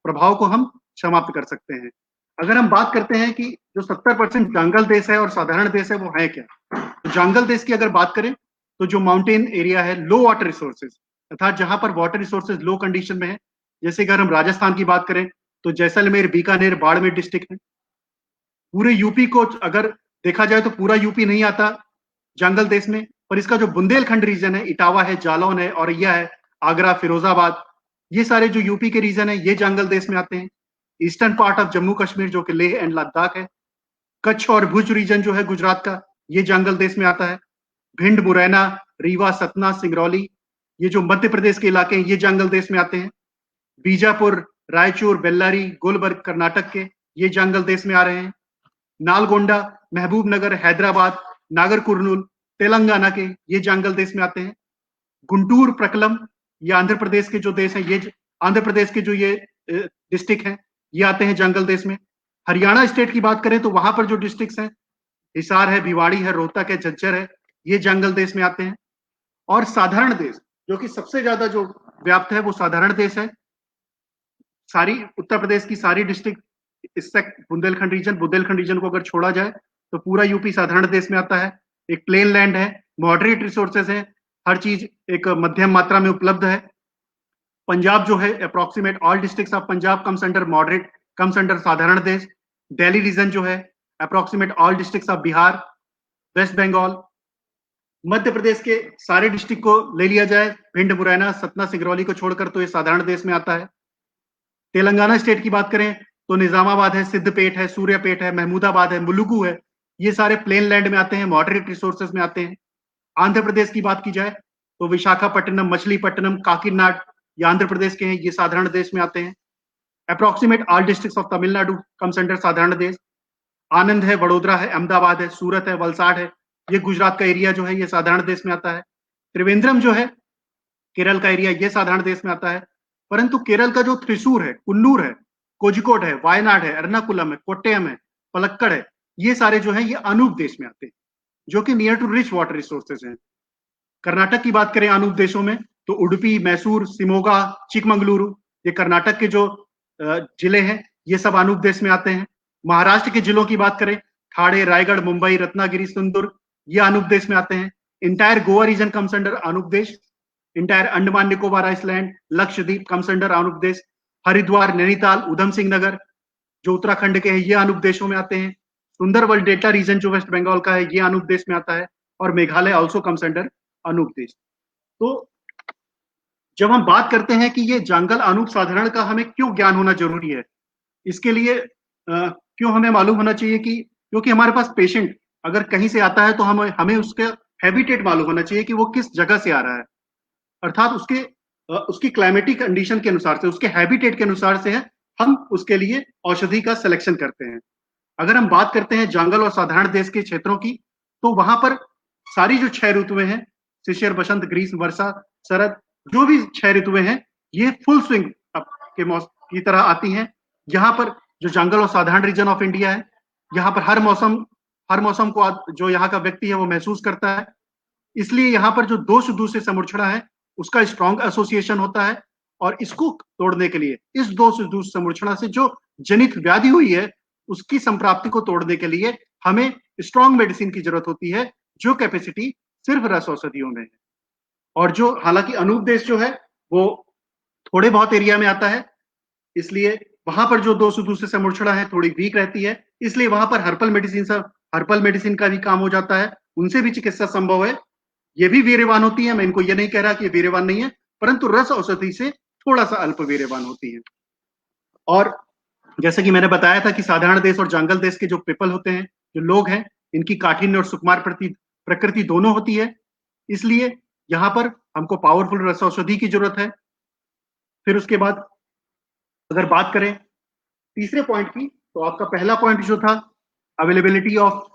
प्रभाव को हम समाप्त कर सकते हैं। अगर हम बात करते हैं कि जो 70% जंगल देश है और साधारण देश है वो है क्या, तो जंगल देश की अगर बात करें तो जो माउंटेन एरिया है, लो वाटर रिसोर्सेज, अर्थात जहां पर वाटर रिसोर्सेज लो कंडीशन में है, जैसे अगर हम राजस्थान की बात करें तो जैसलमेर, बीकानेर, बाड़मेर डिस्ट्रिक्ट है। पूरे यूपी को अगर देखा जाए तो पूरा यूपी नहीं आता जंगल देश में, पर इसका जो बुंदेलखंड रीजन है, इटावा है, जालौन है, औरैया है, आगरा, फिरोजाबाद, ये सारे जो यूपी के रीजन है ये जंगल देश में आते हैं। Eastern part of Jammu Kashmir जो कि लेह एंड लद्दाख है, कच्छ और भुज रीजन जो है गुजरात का, ये जंगल देश में आता है। भिंड, मुरैना, रीवा, सतना, सिंगरौली, ये जो मध्य प्रदेश के इलाके हैं ये जंगल देश में आते हैं। बीजापुर, रायचूर, बेल्लारी, गुलबर्ग कर्नाटक के, ये जंगल देश में आ रहे हैं। नालगोंडा, महबूब नगर, हैदराबाद, नागर कुर्नूल, तेलंगाना के, ये जंगल देश में आते हैं। गुंटूर, प्रकलम, ये आंध्र प्रदेश के जो देश हैं, ये आंध्र प्रदेश के जो ये डिस्ट्रिक्ट हैं ये आते हैं जंगल देश में। हरियाणा स्टेट की बात करें तो वहां पर जो डिस्ट्रिक्ट्स हैं, हिसार है, भिवाड़ी है, रोहतक है, झज्जर है, ये जंगल देश में आते हैं। और साधारण देश जो कि सबसे ज्यादा जो व्याप्त है वो साधारण देश है। सारी उत्तर प्रदेश की सारी डिस्ट्रिक्ट, इससे बुंदेलखंड रीजन को अगर छोड़ा जाए तो पूरा यूपी साधारण देश में आता है। एक प्लेन लैंड है, मॉडरेट रिसोर्सेज है, हर चीज एक मध्यम मात्रा में उपलब्ध है। पंजाब जो है, approximate all districts of Punjab comes under moderate, comes under sadharan desh. Delhi region जो है, approximate all districts of Bihar, West Bengal. Madhya Pradesh के सारे डिस्ट्रिक्ट को ले लिया जाए, भिंड, मुरैना, सतना, सिंगरौली को छोड़कर, तो ये साधारण देश में आता है। तेलंगाना स्टेट की बात करें तो निजामाबाद है, सिद्धपेट है, सूर्यापेट है, महमूदाबाद है, मुलुगु है, ये सारे प्लेन लैंड में आते हैं, मॉडरेट रिसोर्सेज में आते हैं। आंध्र प्रदेश की बात की जाए तो विशाखापट्टनम, मछलीपट्टनम, काकीनाड, ये आंध्र प्रदेश के हैं, ये साधारण देश में आते हैं। Approximate all districts of Tamil Nadu comes under sadharan देश। आनंद है, वडोदरा है, अहमदाबाद है, सूरत है, वलसाड है, ये गुजरात का एरिया जो है ये साधारण देश में आता है। त्रिवेंद्रम जो है केरल का एरिया, ये साधारण देश में आता है। परंतु केरल का जो थ्रिसूर है, कुन्नूर है, कोझिकोड है, वायनाड है, एर्नाकुलम है, कोट्टयम है, पलक्कड़ है, ये सारे जो है ये अनूप देश में आते हैं, जो कि near to rich water resources हैं। कर्नाटक की बात करें अनूप देशों में तो उडुपी, मैसूर, शिमोगा, चिकमंगलुरु, ये कर्नाटक के जो जिले हैं ये सब अनूप देश में आते हैं। महाराष्ट्र के जिलों की बात करें, ठाणे, रायगढ़, मुंबई, रत्नागिरी, सिंधुदुर्ग, ये अनूप देश में आते हैं। Entire Goa region comes under Anoop desh. Entire Andaman Nicobar island, Lakshadweep comes under Anoop desh. Haridwar, Nainital, Udham Singh Nagar जो उत्तराखंड के हैं ये अनूप देशों में आते हैं। सुंदरबन डेल्टा रीजन जो वेस्ट बंगाल का है ये अनूप देश में आता है। और Meghalaya also comes under Anoop देश। तो जब हम बात करते हैं कि ये जंगल अनूप साधारण का हमें क्यों ज्ञान होना जरूरी है, इसके लिए क्यों हमें मालूम होना चाहिए कि क्योंकि हमारे पास पेशेंट अगर कहीं से आता है तो हमें उसके हैबिटेट मालूम होना चाहिए कि वो किस जगह से आ रहा है, अर्थात उसकी क्लाइमेटिक कंडीशन के अनुसार से, उसके हैबिटेट के अनुसार से है हम उसके लिए औषधि का सिलेक्शन करते हैं। अगर हम बात करते हैं जंगल और साधारण देश के क्षेत्रों की, तो वहां पर सारी जो 6 ऋतुएं हैं, शिशिर, बसंत, ग्रीष्म, वर्षा, शरद, जो भी 6 ऋतुएं हैं ये फुल स्विंग के की तरह आती हैं। यहाँ पर जो जंगल और साधारण रीजन ऑफ इंडिया है, यहाँ पर हर मौसम को जो यहाँ का व्यक्ति है वो महसूस करता है। इसलिए यहाँ पर जो दोष दूसरे समूर्छना है उसका स्ट्रॉन्ग एसोसिएशन होता है, और इसको तोड़ने के लिए, इस दोष दूसरे समूर्छना से जो जनित व्याधि हुई है उसकी संप्राप्ति को तोड़ने के लिए हमें स्ट्रॉन्ग मेडिसिन की जरूरत होती है, जो कैपेसिटी सिर्फ रस औषधियों में है। और जो हालांकि अनूप देश जो है वो थोड़े बहुत एरिया में आता है, इसलिए वहां पर जो दो दूसरे से मुड़छड़ा है थोड़ी वीक रहती है, इसलिए वहां पर हर्बल मेडिसिन का भी काम हो जाता है, उनसे भी चिकित्सा संभव है। ये भी वीर्यवान होती है, मैं इनको ये नहीं कह रहा कि ये वीर्यवान नहीं है, परंतु रस औषधि से थोड़ा सा अल्प वीर्यवान होती है। और जैसे कि मैंने बताया था कि साधारण देश और जंगल देश के जो पीपल होते हैं, जो लोग हैं, इनकी काठिन्य और सुकुमार प्रकृति दोनों होती है, इसलिए यहाँ पर हमको पावरफुल रस औषधि की जरूरत है। फिर उसके बाद अगर बात करें तीसरे पॉइंट की, तो आपका पहला पॉइंट जो था अवेलेबिलिटी ऑफ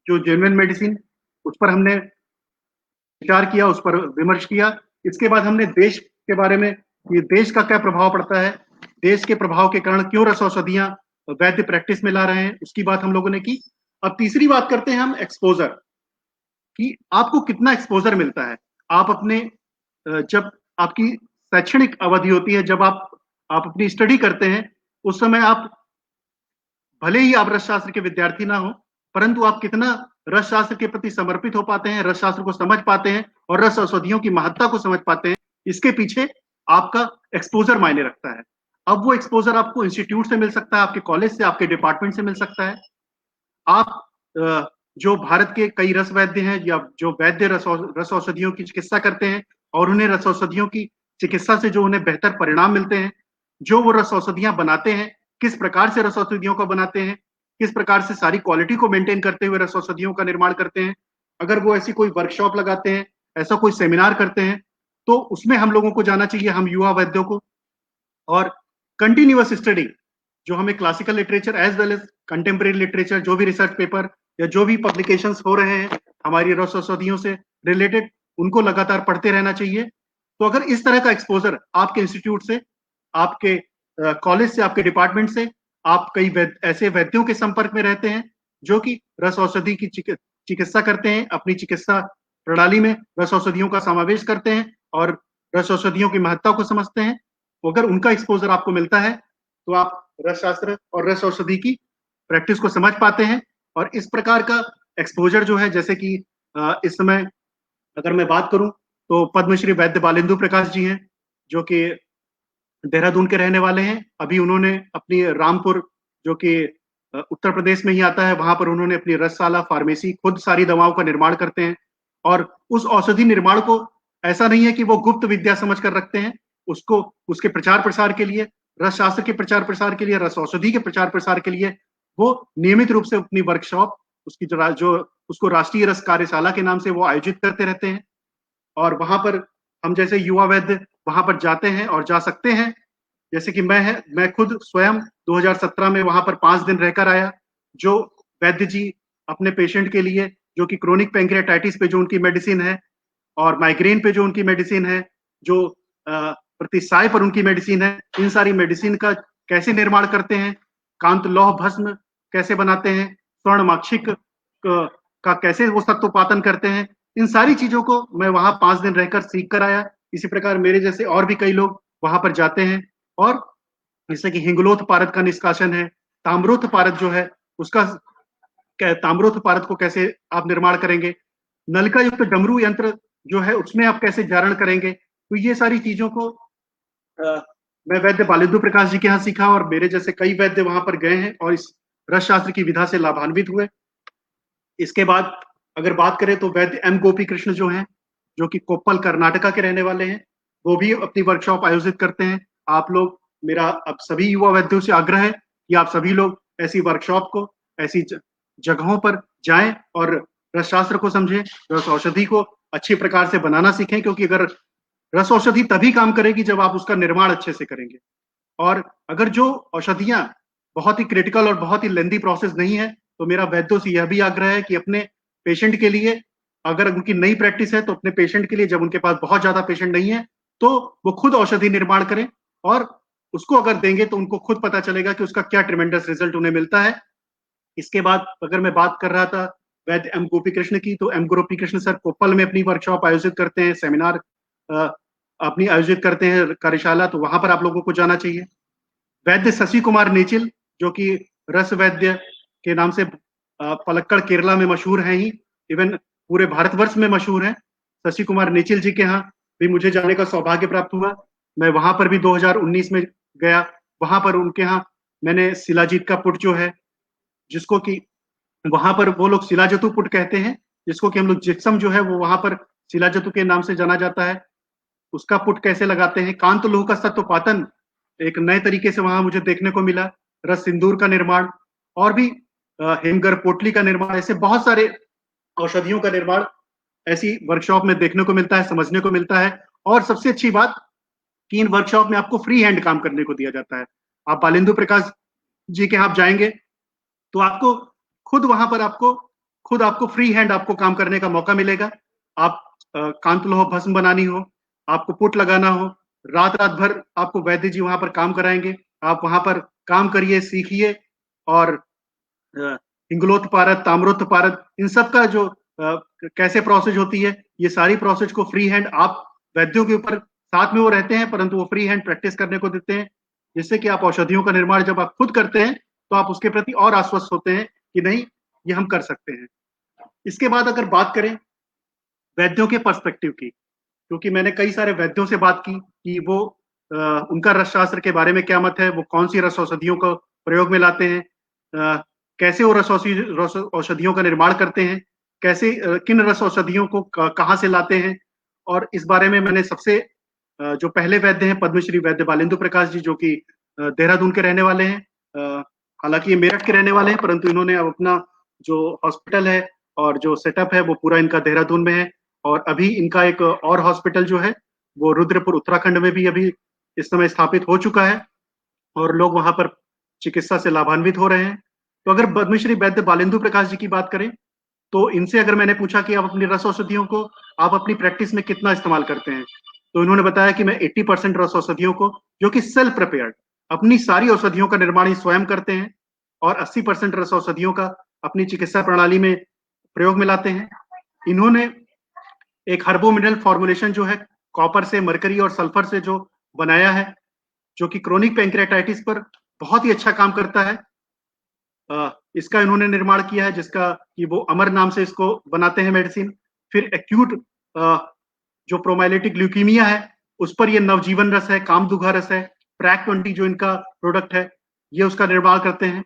जो जेन्युइन मेडिसिन, उस पर हमने विचार किया, उस पर विमर्श किया। इसके बाद हमने देश के बारे में, ये देश का क्या प्रभाव पड़ता है, देश के प्रभाव के कारण क्यों रस औषधियां वैद्य प्रैक्टिस में ला रहे हैं, उसकी बात हम लोगों ने की। अब तीसरी बात करते हैं हम एक्सपोजर कि आपको कितना एक्सपोजर मिलता है। आप अपने जब आपकी शैक्षणिक अवधि होती है, जब आप अपनी स्टडी करते हैं, उस समय आप भले ही आप रसशास्त्र के विद्यार्थी ना हो, परंतु आप कितना रसशास्त्र के प्रति समर्पित हो पाते हैं, रसशास्त्र को समझ पाते हैं और रस औषधियों की महत्ता को समझ पाते हैं, इसके पीछे आपका एक्सपोजर मायने रखता है। अब वो एक्सपोजर आपको इंस्टीट्यूट से मिल सकता है, आपके कॉलेज से, आपके डिपार्टमेंट से मिल सकता है। आप जो भारत के कई रस वैद्य हैं या जो वैद्य रस औषधियों की चिकित्सा करते हैं और उन्हें रस औषधियों की चिकित्सा से जो उन्हें बेहतर परिणाम मिलते हैं, जो वो रस औषधियां बनाते हैं, किस प्रकार से रस औषधियों को बनाते हैं, किस प्रकार से सारी क्वालिटी को मेंटेन करते हुए रस औषधियों का निर्माण करते हैं, अगर वो ऐसी कोई वर्कशॉप लगाते हैं, ऐसा कोई सेमिनार करते हैं, तो उसमें हम लोगों को जाना चाहिए, हम युवा वैद्यों को। और कंटिन्यूअस स्टडी, जो हमें classical literature as well as contemporary literature, जो भी रिसर्च पेपर या जो भी पब्लिकेशंस हो रहे हैं हमारी रस औषधियों से रिलेटेड, उनको लगातार पढ़ते रहना चाहिए। तो अगर इस तरह का एक्सपोजर आपके इंस्टीट्यूट से, आपके कॉलेज से, आपके डिपार्टमेंट से, आप कई ऐसे वैद्यों के संपर्क में रहते हैं जो कि रस औषधि की चिकित्सा करते हैं, अपनी चिकित्सा प्रणाली में रस औषधियों का समावेश करते हैं और रस औषधियों की महत्ता को समझते हैं। तो अगर उनका एक्सपोजर आपको मिलता है तो आप रस शास्त्र और रस औषधि की प्रैक्टिस को समझ पाते हैं। और इस प्रकार का एक्सपोजर जो है, जैसे कि इस समय अगर मैं बात करूं तो पद्मश्री वैद्य बालेंदु प्रकाश जी हैं, जो कि देहरादून के रहने वाले हैं। अभी उन्होंने अपनी रामपुर, जो कि उत्तर प्रदेश में ही आता है, वहां पर उन्होंने अपनी रसशाला फार्मेसी, खुद सारी दवाओं का निर्माण करते हैं। और उस औषधि निर्माण को ऐसा नहीं है कि वो गुप्त विद्या समझ कर रखते हैं, उसको उसके प्रचार प्रसार के लिए, रस शास्त्र के प्रचार प्रसार के लिए, रस औषधि के प्रचार प्रसार के लिए वो नियमित रूप से अपनी वर्कशॉप, उसकी जो उसको राष्ट्रीय रस कार्यशाला के नाम से वो आयोजित करते रहते हैं। और वहां पर हम जैसे युवा वैद्य वहां पर जाते हैं और जा सकते हैं। जैसे कि मैं खुद स्वयं 2017 में वहां पर 5 दिन रहकर आया। जो वैद्य जी अपने पेशेंट के लिए, जो कि क्रोनिक पैंक्रियाटाइटिस पे जो उनकी मेडिसिन है और माइग्रेन पे जो उनकी मेडिसिन है, जो प्रतिसाय पर उनकी मेडिसिन है, इन सारी मेडिसिन का कैसे निर्माण करते हैं, कांत लौह भस्म कैसे बनाते हैं, स्वर्ण माक्षिक का कैसे वो सत्वपातन करते हैं, इन सारी चीजों को मैं वहां 5 दिन रहकर सीख कर आया। इसी प्रकार मेरे जैसे और भी कई लोग वहां पर जाते हैं। और जैसे कि हिंगलोथ पारद का निष्कासन है, ताम्रोथ पारद जो है उसका, ताम्रोथ पारद को कैसे आप निर्माण करेंगे, नलका युक्त डमरू यंत्र जो है उसमें आप कैसे जारण करेंगे। तो ये सारी चीजों को मैं वैद्य बालेंदु प्रकाश जी के यहाँ सीखा और मेरे जैसे कई वैद्य वहां पर गए हैं और इस रस शास्त्र की विधा से लाभान्वित हुए। इसके बाद अगर बात करें तो वैद्य एम गोपी कृष्ण जो हैं, जो कि कोप्पल कर्नाटका के रहने वाले हैं, वो भी अपनी वर्कशॉप आयोजित करते हैं। आप लोग, मेरा अब सभी युवा वैद्यों से आग्रह है कि आप सभी लोग ऐसी वर्कशॉप को, ऐसी जगहों पर जाएं और रस शास्त्र को समझें, रस औषधि को अच्छी प्रकार से बनाना सीखें, क्योंकि अगर रस औषधि तभी काम करेगी जब आप उसका निर्माण अच्छे से करेंगे। और अगर जो औषधियां बहुत ही क्रिटिकल और बहुत ही लेंदी प्रोसेस नहीं है, तो मेरा वैद्यों से यह भी आग्रह है कि अपने पेशेंट के लिए, अगर उनकी नई प्रैक्टिस है तो अपने पेशेंट के लिए, जब उनके पास बहुत ज्यादा पेशेंट नहीं है, तो वो खुद औषधि निर्माण करें और उसको अगर देंगे तो उनको खुद पता चलेगा कि उसका क्या ट्रिमेंडस रिजल्ट उन्हें मिलता है। इसके बाद अगर मैं बात कर रहा था वैद्य एम गोपी कृष्ण की, तो एम गोपी कृष्ण सर कोप्पल में अपनी वर्कशॉप आयोजित करते हैं, सेमिनार अपनी आयोजित करते हैं, कार्यशाला, तो वहां पर आप लोगों को जाना चाहिए। वैद्य शशि कुमार नेचिल, जो कि रस वैद्य के नाम से पलक्कड़ केरला में मशहूर हैं ही, इवन पूरे भारतवर्ष में मशहूर हैं। शशि कुमार नेचिल जी के यहाँ भी मुझे जाने का सौभाग्य प्राप्त हुआ। मैं वहां पर भी 2019 में गया। वहां पर उनके यहाँ मैंने शिलाजीत का पुट जो है, जिसको कि वहां पर वो लोग शिलाजतु पुट कहते हैं, जिसको कि हम लोग जिप्सम जो है वो वहां पर शिलाजतु के नाम से जाना जाता है, उसका पुट कैसे लगाते हैं। कांत लोह का सत्वपातन एक नए तरीके से वहां मुझे देखने को मिला। रस सिंदूर का निर्माण और भी हेमगर पोटली का निर्माण, ऐसे बहुत सारे औषधियों का निर्माण ऐसी वर्कशॉप में देखने को मिलता है, समझने को मिलता है। और सबसे अच्छी बात कि इन वर्कशॉप में आपको फ्री हैंड काम करने को दिया जाता है। आप बालेंदु प्रकाश जी के यहाँ जाएंगे तो आपको खुद आपको फ्री हैंड आपको काम करने का मौका मिलेगा। आप कांत लोह भस्म बनानी हो, आपको पुट लगाना हो, रात रात भर आपको वैद्य जी वहां पर काम कराएंगे। आप वहां पर काम करिए, सीखिए। और हिंगलोत्पारद, ताम्रोत्पारद, इन सब का जो कैसे प्रोसेस होती है, ये सारी प्रोसेस को फ्री हैंड आप वैद्यों के ऊपर साथ में वो रहते हैं, परंतु वो फ्री हैंड प्रैक्टिस करने को देते हैं, जिससे कि आप औषधियों का निर्माण जब आप खुद करते हैं तो आप उसके प्रति और आश्वस्त होते हैं कि नहीं, ये हम कर सकते हैं। इसके बाद अगर बात करें वैद्यों के पर्सपेक्टिव की, क्योंकि मैंने कई सारे वैद्यों से बात की कि वो उनका रसशास्त्र के बारे में क्या मत है, वो कौन सी रस औषधियों को प्रयोग में लाते हैं, कैसे वो रस औषधियों का निर्माण करते हैं, कैसे किन रस औषधियों को कहाँ से लाते हैं। और इस बारे में मैंने सबसे जो पहले वैद्य हैं पद्मश्री वैद्य बालेंदु प्रकाश जी, जो कि देहरादून के रहने वाले हैं, हालांकि ये मेरठ के रहने वाले हैं, परंतु इन्होंने अब अपना जो हॉस्पिटल है और जो सेटअप है वो पूरा इनका देहरादून में है। और अभी इनका एक और हॉस्पिटल जो है वो रुद्रपुर उत्तराखंड में भी अभी इस समय स्थापित हो चुका है और लोग वहां पर चिकित्सा से लाभान्वित हो रहे हैं। तो अगर पद्मश्री वैद्य बालेंदु प्रकाश जी की बात करें तो इनसे अगर मैंने पूछा कि आप अपनी रस औषधियों को आप अपनी प्रैक्टिस में कितना इस्तेमाल करते हैं, तो इन्होंने बताया कि मैं 80% रस औषधियों को, जो कि सेल्फ प्रिपेयर्ड, अपनी सारी औषधियों का निर्माण ही स्वयं करते हैं, और 80% रस औषधियों का अपनी चिकित्सा प्रणाली में प्रयोग में लाते हैं। इन्होंने एक हर्बो मिनरल फॉर्मुलेशन जो है कॉपर से, मरकरी और सल्फर से जो बनाया है, जो कि क्रोनिक पैंक्रियाटाइटिस पर बहुत ही अच्छा काम करता है। इसका इन्होंने निर्माण किया है, जिसका कि वो अमर नाम से इसको बनाते हैं मेडिसिन। फिर एक्यूट जो प्रोमाइलिटिक ल्यूकीमिया है उस पर ये नवजीवन रस है, कामदुघा रस है, प्रैक 20 जो इनका प्रोडक्ट है, ये उसका निर्माण करते हैं।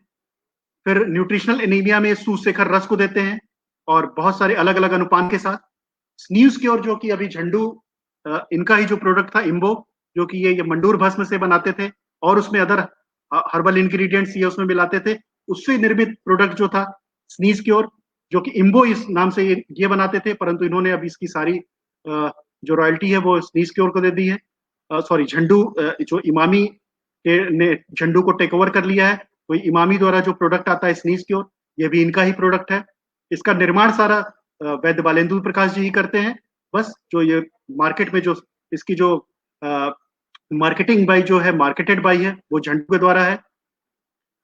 फिर न्यूट्रिशनल एनीमिया में सुशेखर रस को देते हैं और बहुत सारे अलग अलग अनुपान के साथ। स्नीज क्योर जो कि अभी झंडू इनका ही जो प्रोडक्ट था इम्बो, जो कि ये मंडूर भस्म से बनाते थे और उसमें अदर हर्बल इंग्रेडिएंट्स ये उसमें मिलाते थे, उससे निर्मित प्रोडक्ट जो था स्नीज क्योर, जो कि इम्बो इस नाम से ये बनाते थे, परंतु इन्होंने अब इसकी सारी जो रॉयल्टी है वो स्नीज क्योर को दे दी है। सॉरी, झंडू जो इमामी ने झंडू को टेक ओवर कर लिया है, तो इमामी द्वारा जो प्रोडक्ट आता है स्नीज क्योर, ये भी इनका ही प्रोडक्ट है। इसका निर्माण सारा वैद्य बालेंदु प्रकाश जी ही करते हैं। बस जो ये मार्केट में जो इसकी जो मार्केटिंग बाई जो है, मार्केटेड बाई है, वो झंडू के द्वारा है।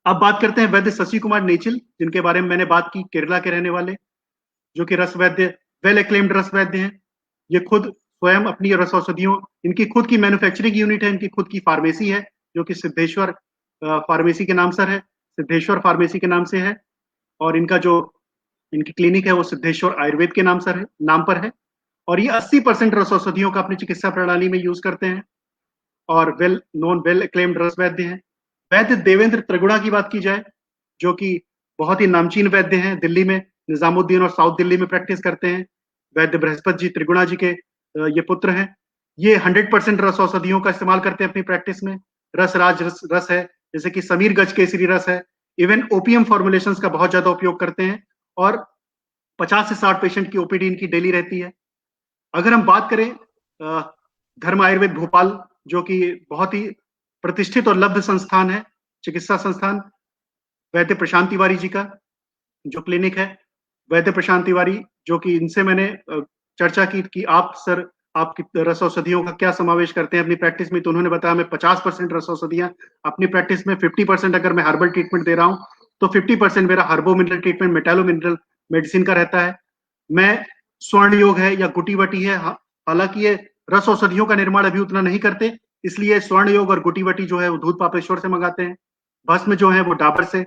अब बात करते हैं वैद्य शशि कुमार नेचिल, जिनके बारे में मैंने बात की, केरला के रहने वाले, जो कि रस वैद्य, वेल एक्लेम्ड रस वैद्य हैं। ये खुद स्वयं अपनी रस औषधियों, इनकी खुद की मैन्युफैक्चरिंग यूनिट है, इनकी खुद की फार्मेसी है, जो कि सिद्धेश्वर फार्मेसी के नाम से है, सिद्धेश्वर फार्मेसी के नाम से है। और इनका जो इनकी क्लिनिक है वो सिद्धेश्वर आयुर्वेद के नाम पर है। और ये 80% रस औषधियों का अपनी चिकित्सा प्रणाली में यूज करते हैं और वेल नोन, वेल एक्लेम्ड रस वैद्य हैं। वैद्य देवेंद्र त्रिगुणा की बात की जाए, जो कि बहुत ही नामचीन वैद्य हैं, दिल्ली में निजामुद्दीन और साउथ दिल्ली में प्रैक्टिस करते हैं। वैद्य बृहस्पति जी त्रिगुणा जी के ये पुत्र हैं। ये 100% रस औषधियों का इस्तेमाल करते हैं अपनी प्रैक्टिस में। रसराज रस है, जैसे कि समीर गज केसरी रस है। इवन ओपीएम फॉर्मुलेशंस का बहुत ज्यादा उपयोग करते हैं और 50 से 60 पेशेंट की ओपीडी इनकी डेली रहती है। अगर हम बात करें धर्म आयुर्वेद भोपाल, जो कि बहुत ही प्रतिष्ठित और लब्ध संस्थान है, चिकित्सा संस्थान, वैद्य प्रशांत तिवारी जी का जो क्लिनिक है, वैद्य प्रशांत तिवारी, जो कि इनसे मैंने चर्चा की कि आप सर, आप रस औषधियों का क्या समावेश करते हैं अपनी प्रैक्टिस में, तो उन्होंने बताया मैं 50% रस औषधियां अपनी प्रैक्टिस में, 50% अगर मैं हर्बल ट्रीटमेंट दे रहा हूं तो 50% मेरा हर्बो mineral treatment, metallo mineral medicine का रहता है। मैं स्वर्ण योग है या गुटी वटी है, हालांकि ये रस औषधियों का निर्माण अभी उतना नहीं करते, इसलिए स्वर्ण योग और गुटी वटी जो है वो दूध पापेश्वर से मंगाते हैं। भस्म जो है वो डाबर से,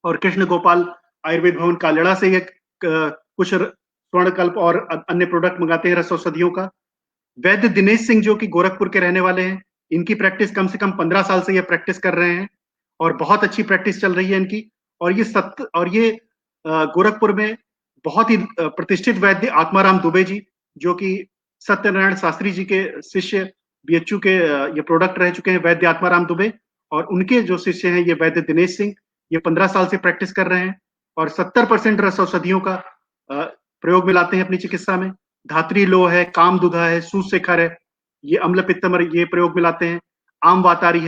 और कृष्ण गोपाल आयुर्वेद भवन कालड़ा से ये कुछ स्वर्णकल्प और अन्य प्रोडक्ट मंगाते हैं रस औषधियों का। वैद्य दिनेश सिंह, जो कि गोरखपुर के रहने वाले हैं, इनकी प्रैक्टिस कम से कम 15 साल से ये प्रैक्टिस कर रहे हैं और बहुत अच्छी प्रैक्टिस चल रही है इनकी। और ये गोरखपुर में बहुत ही प्रतिष्ठित वैद्य आत्माराम दुबे जी, जो कि सत्यनारायण शास्त्री जी के शिष्य बीएचयू के ये प्रोडक्ट रह चुके हैं, वैद्य आत्माराम दुबे, और उनके जो शिष्य हैं ये वैद्य दिनेश सिंह, ये 15 साल से प्रैक्टिस कर रहे हैं और 70% रस औषधियों का प्रयोग में लाते हैं अपनी चिकित्सा में। धात्री लोह है, कामदुधा है, सूतशेखर है, ये अम्ल पित्तमर ये प्रयोग में लाते हैं। आम वातारी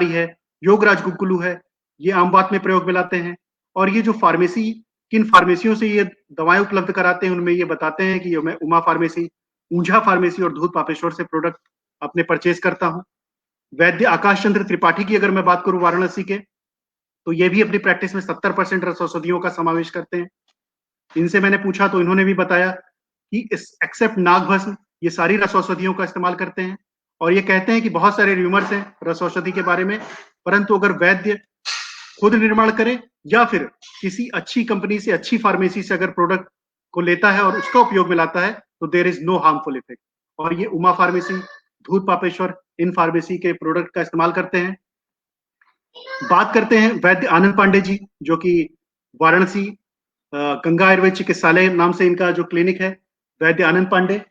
है, योगराज गुग्गुलू है, ये आम बात में प्रयोग में लाते हैं। और ये जो फार्मेसी, किन फार्मेसियों से ये दवाएं उपलब्ध कराते हैं, उनमें ये बताते हैं कि मैं उमा फार्मेसी, ऊंझा फार्मेसी और दूध पापेश्वर से प्रोडक्ट अपने परचेज करता हूँ। वैद्य आकाश चंद्र त्रिपाठी की अगर मैं बात करूं वाराणसी के, तो ये भी अपनी प्रैक्टिस में 70% रस औषधियों का समावेश करते हैं। इनसे मैंने पूछा तो इन्होंने भी बताया कि एक्सेप्ट नागभस्म, ये सारी रस औषधियों का इस्तेमाल करते हैं। और ये कहते हैं कि बहुत सारे र्यूमर्स हैं रस औषधि के बारे में, परंतु अगर वैद्य खुद निर्माण करे या फिर किसी अच्छी कंपनी से, अच्छी फार्मेसी से अगर प्रोडक्ट को लेता है और उसका उपयोग में लाता है, तो there is no harmful effect. और ये उमा फार्मेसी, दूध पापेश्वर, इन फार्मेसी के प्रोडक्ट का इस्तेमाल करते हैं। बात करते हैं वैद्य आनंद पांडे जी, जो कि वाराणसी गंगा आयुर्वेद चिकित्सालय नाम से इनका जो क्लिनिक है, वैद्य आनंद पांडे,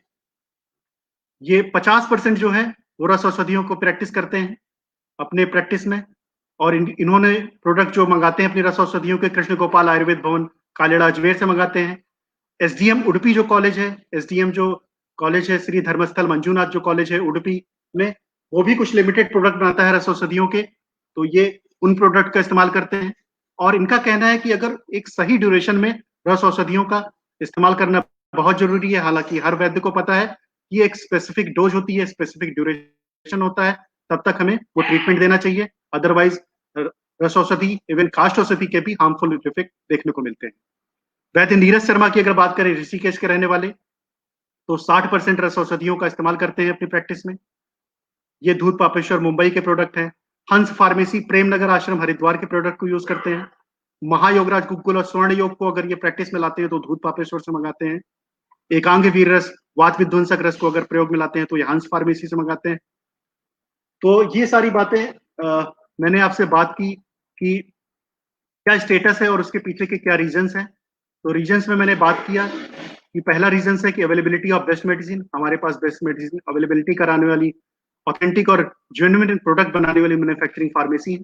ये 50% जो है वो रस औषधियों को प्रैक्टिस करते हैं अपने प्रैक्टिस में। और इन्होंने प्रोडक्ट जो मंगाते हैं अपनी रस औषधियों के, कृष्ण गोपाल आयुर्वेद भवन कालेड़ा अजमेर से मंगाते हैं। एसडीएम उडुपी जो कॉलेज है, एसडीएम जो कॉलेज है, श्री धर्मस्थल मंजूनाथ जो कॉलेज है उडुपी में, वो भी कुछ लिमिटेड प्रोडक्ट बनाता है रस औषधियों के, तो ये उन प्रोडक्ट का इस्तेमाल करते हैं। और इनका कहना है कि अगर एक सही ड्यूरेशन में रस औषधियों का इस्तेमाल करना बहुत जरूरी है। हालांकि हर वैद्य को पता है कि एक स्पेसिफिक डोज होती है, स्पेसिफिक ड्यूरेशन होता है, तब तक हमें वो ट्रीटमेंट देना चाहिए। अदरवाइज रस औषधि, इवन काष्ठ औषधि के भी हार्मफुल इफेक्ट देखने को मिलते हैं। वैद्य नीरज शर्मा की अगर बात करें, ऋषिकेश के रहने वाले, तो 60% रस औषधियों का इस्तेमाल करते हैं अपनी प्रैक्टिस में। ये दूध पापेश्वर मुंबई के प्रोडक्ट हैं। हंस फार्मेसी प्रेमनगर आश्रम हरिद्वार के प्रोडक्ट को यूज करते हैं। महायोगराज गुग्गुल और स्वर्ण योग को अगर ये प्रैक्टिस में लाते हैं तो दूध पापेश्वर से मंगाते हैं। एकांग वीर रस, वात विध्वंसक रस को अगर प्रयोग में लाते हैं तो ये हंस फार्मेसी से मंगाते हैं। तो ये सारी बातें मैंने आपसे बात की कि क्या स्टेटस है और उसके पीछे के क्या रीजंस हैं। तो रीजंस में मैंने बात किया कि पहला रीजन है कि अवेलेबिलिटी ऑफ बेस्ट मेडिसिन, हमारे पास बेस्ट मेडिसिन अवेलेबिलिटी कराने वाली ऑथेंटिक और जेन्युइन प्रोडक्ट बनाने वाली मैन्युफैक्चरिंग फार्मेसी है।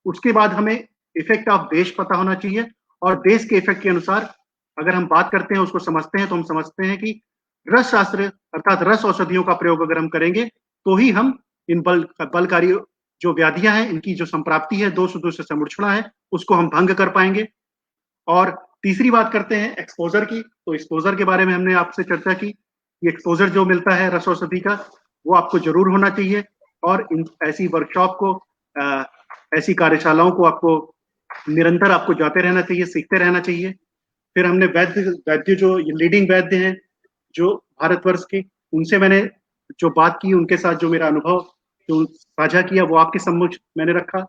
उसके बाद हमें इफेक्ट ऑफ देश पता होना चाहिए, और देश के इफेक्ट के अनुसार अगर हम बात करते हैं, उसको समझते हैं, तो हम समझते हैं कि रस शास्त्र अर्थात रस औषधियों का प्रयोग अगर हम करेंगे तो ही हम इन बलकारी जो व्याधियां हैं, इनकी जो संप्राप्ति है, दोष दूसरे से मूर्छना है, उसको हम भंग कर पाएंगे। और तीसरी बात करते हैं एक्सपोजर की। तो एक्सपोजर के बारे में हमने आपसे चर्चा की कि एक्सपोजर जो मिलता है रस औषधि का, वो आपको जरूर होना चाहिए। और इन ऐसी वर्कशॉप को, ऐसी कार्यशालाओं को आपको निरंतर आपको जाते रहना चाहिए, सीखते रहना चाहिए। फिर हमने वैद्य जो लीडिंग वैद्य हैं जो भारतवर्ष के, उनसे मैंने जो बात की, उनके साथ जो मेरा अनुभव जो साझा किया, वो आपके सम्मुख मैंने रखा।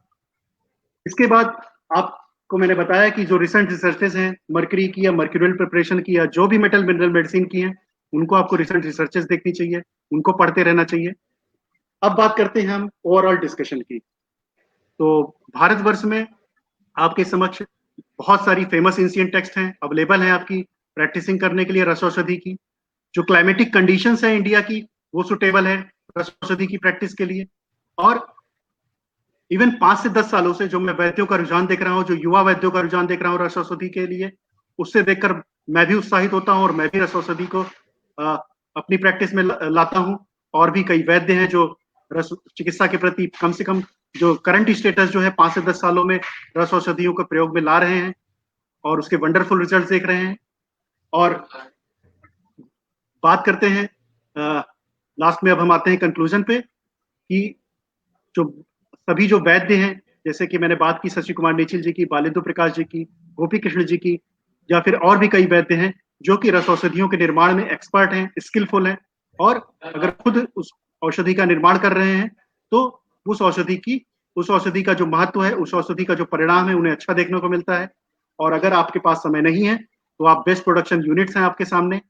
इसके बाद आपको मैंने बताया कि जो रिसेंट रिसर्चेस हैं मर्करी की या मर्क्यूरियल प्रिपरेशन की या जो भी मेटल मिनरल मेडिसिन की हैं, उनको आपको रिसेंट रिसर्चेस देखनी चाहिए, उनको पढ़ते रहना चाहिए। अब बात करते हैं हम ओवरऑल डिस्कशन की। तो भारतवर्ष में आपके समक्ष बहुत सारी फेमस एंशिएंट टेक्स्ट हैं, अवेलेबल हैं आपकी प्रैक्टिसिंग करने के लिए रस औषधि की। जो क्लाइमेटिक कंडीशंस है इंडिया की, वो सुटेबल है रस औषधि की प्रैक्टिस के लिए। और इवन 5 से 10 सालों से जो मैं वैद्यों का रुझान देख रहा हूँ, जो युवा वैद्यों का रुझान देख रहा हूँ रस औषधि के लिए, उससे देखकर मैं भी उत्साहित होता हूँ और मैं भी रस औषधि को अपनी प्रैक्टिस में लाता हूँ। और भी कई वैद्य हैं जो रस चिकित्सा के प्रति कम से कम जो करंट स्टेटस जो है 5 से 10 सालों में रस औषधियों के प्रयोग में ला रहे हैं और उसके वंडरफुल रिजल्ट देख रहे हैं। और बात करते हैं लास्ट में, अब हम आते हैं कंक्लूजन पे कि जो सभी जो वैद्य हैं, जैसे कि मैंने बात की शशि कुमार नेचिल जी की, बालेंदु प्रकाश जी की, गोपी कृष्ण जी की, या फिर और भी कई वैद्य हैं जो कि रस औषधियों के निर्माण में एक्सपर्ट हैं, स्किलफुल हैं, और अगर खुद उस औषधि का निर्माण कर रहे हैं तो उस औषधि का जो महत्व है, उस औषधि का जो परिणाम है, उन्हें अच्छा देखने को मिलता है। और अगर आपके पास समय नहीं है तो आप बेस्ट प्रोडक्शन यूनिट्स हैं आपके सामने,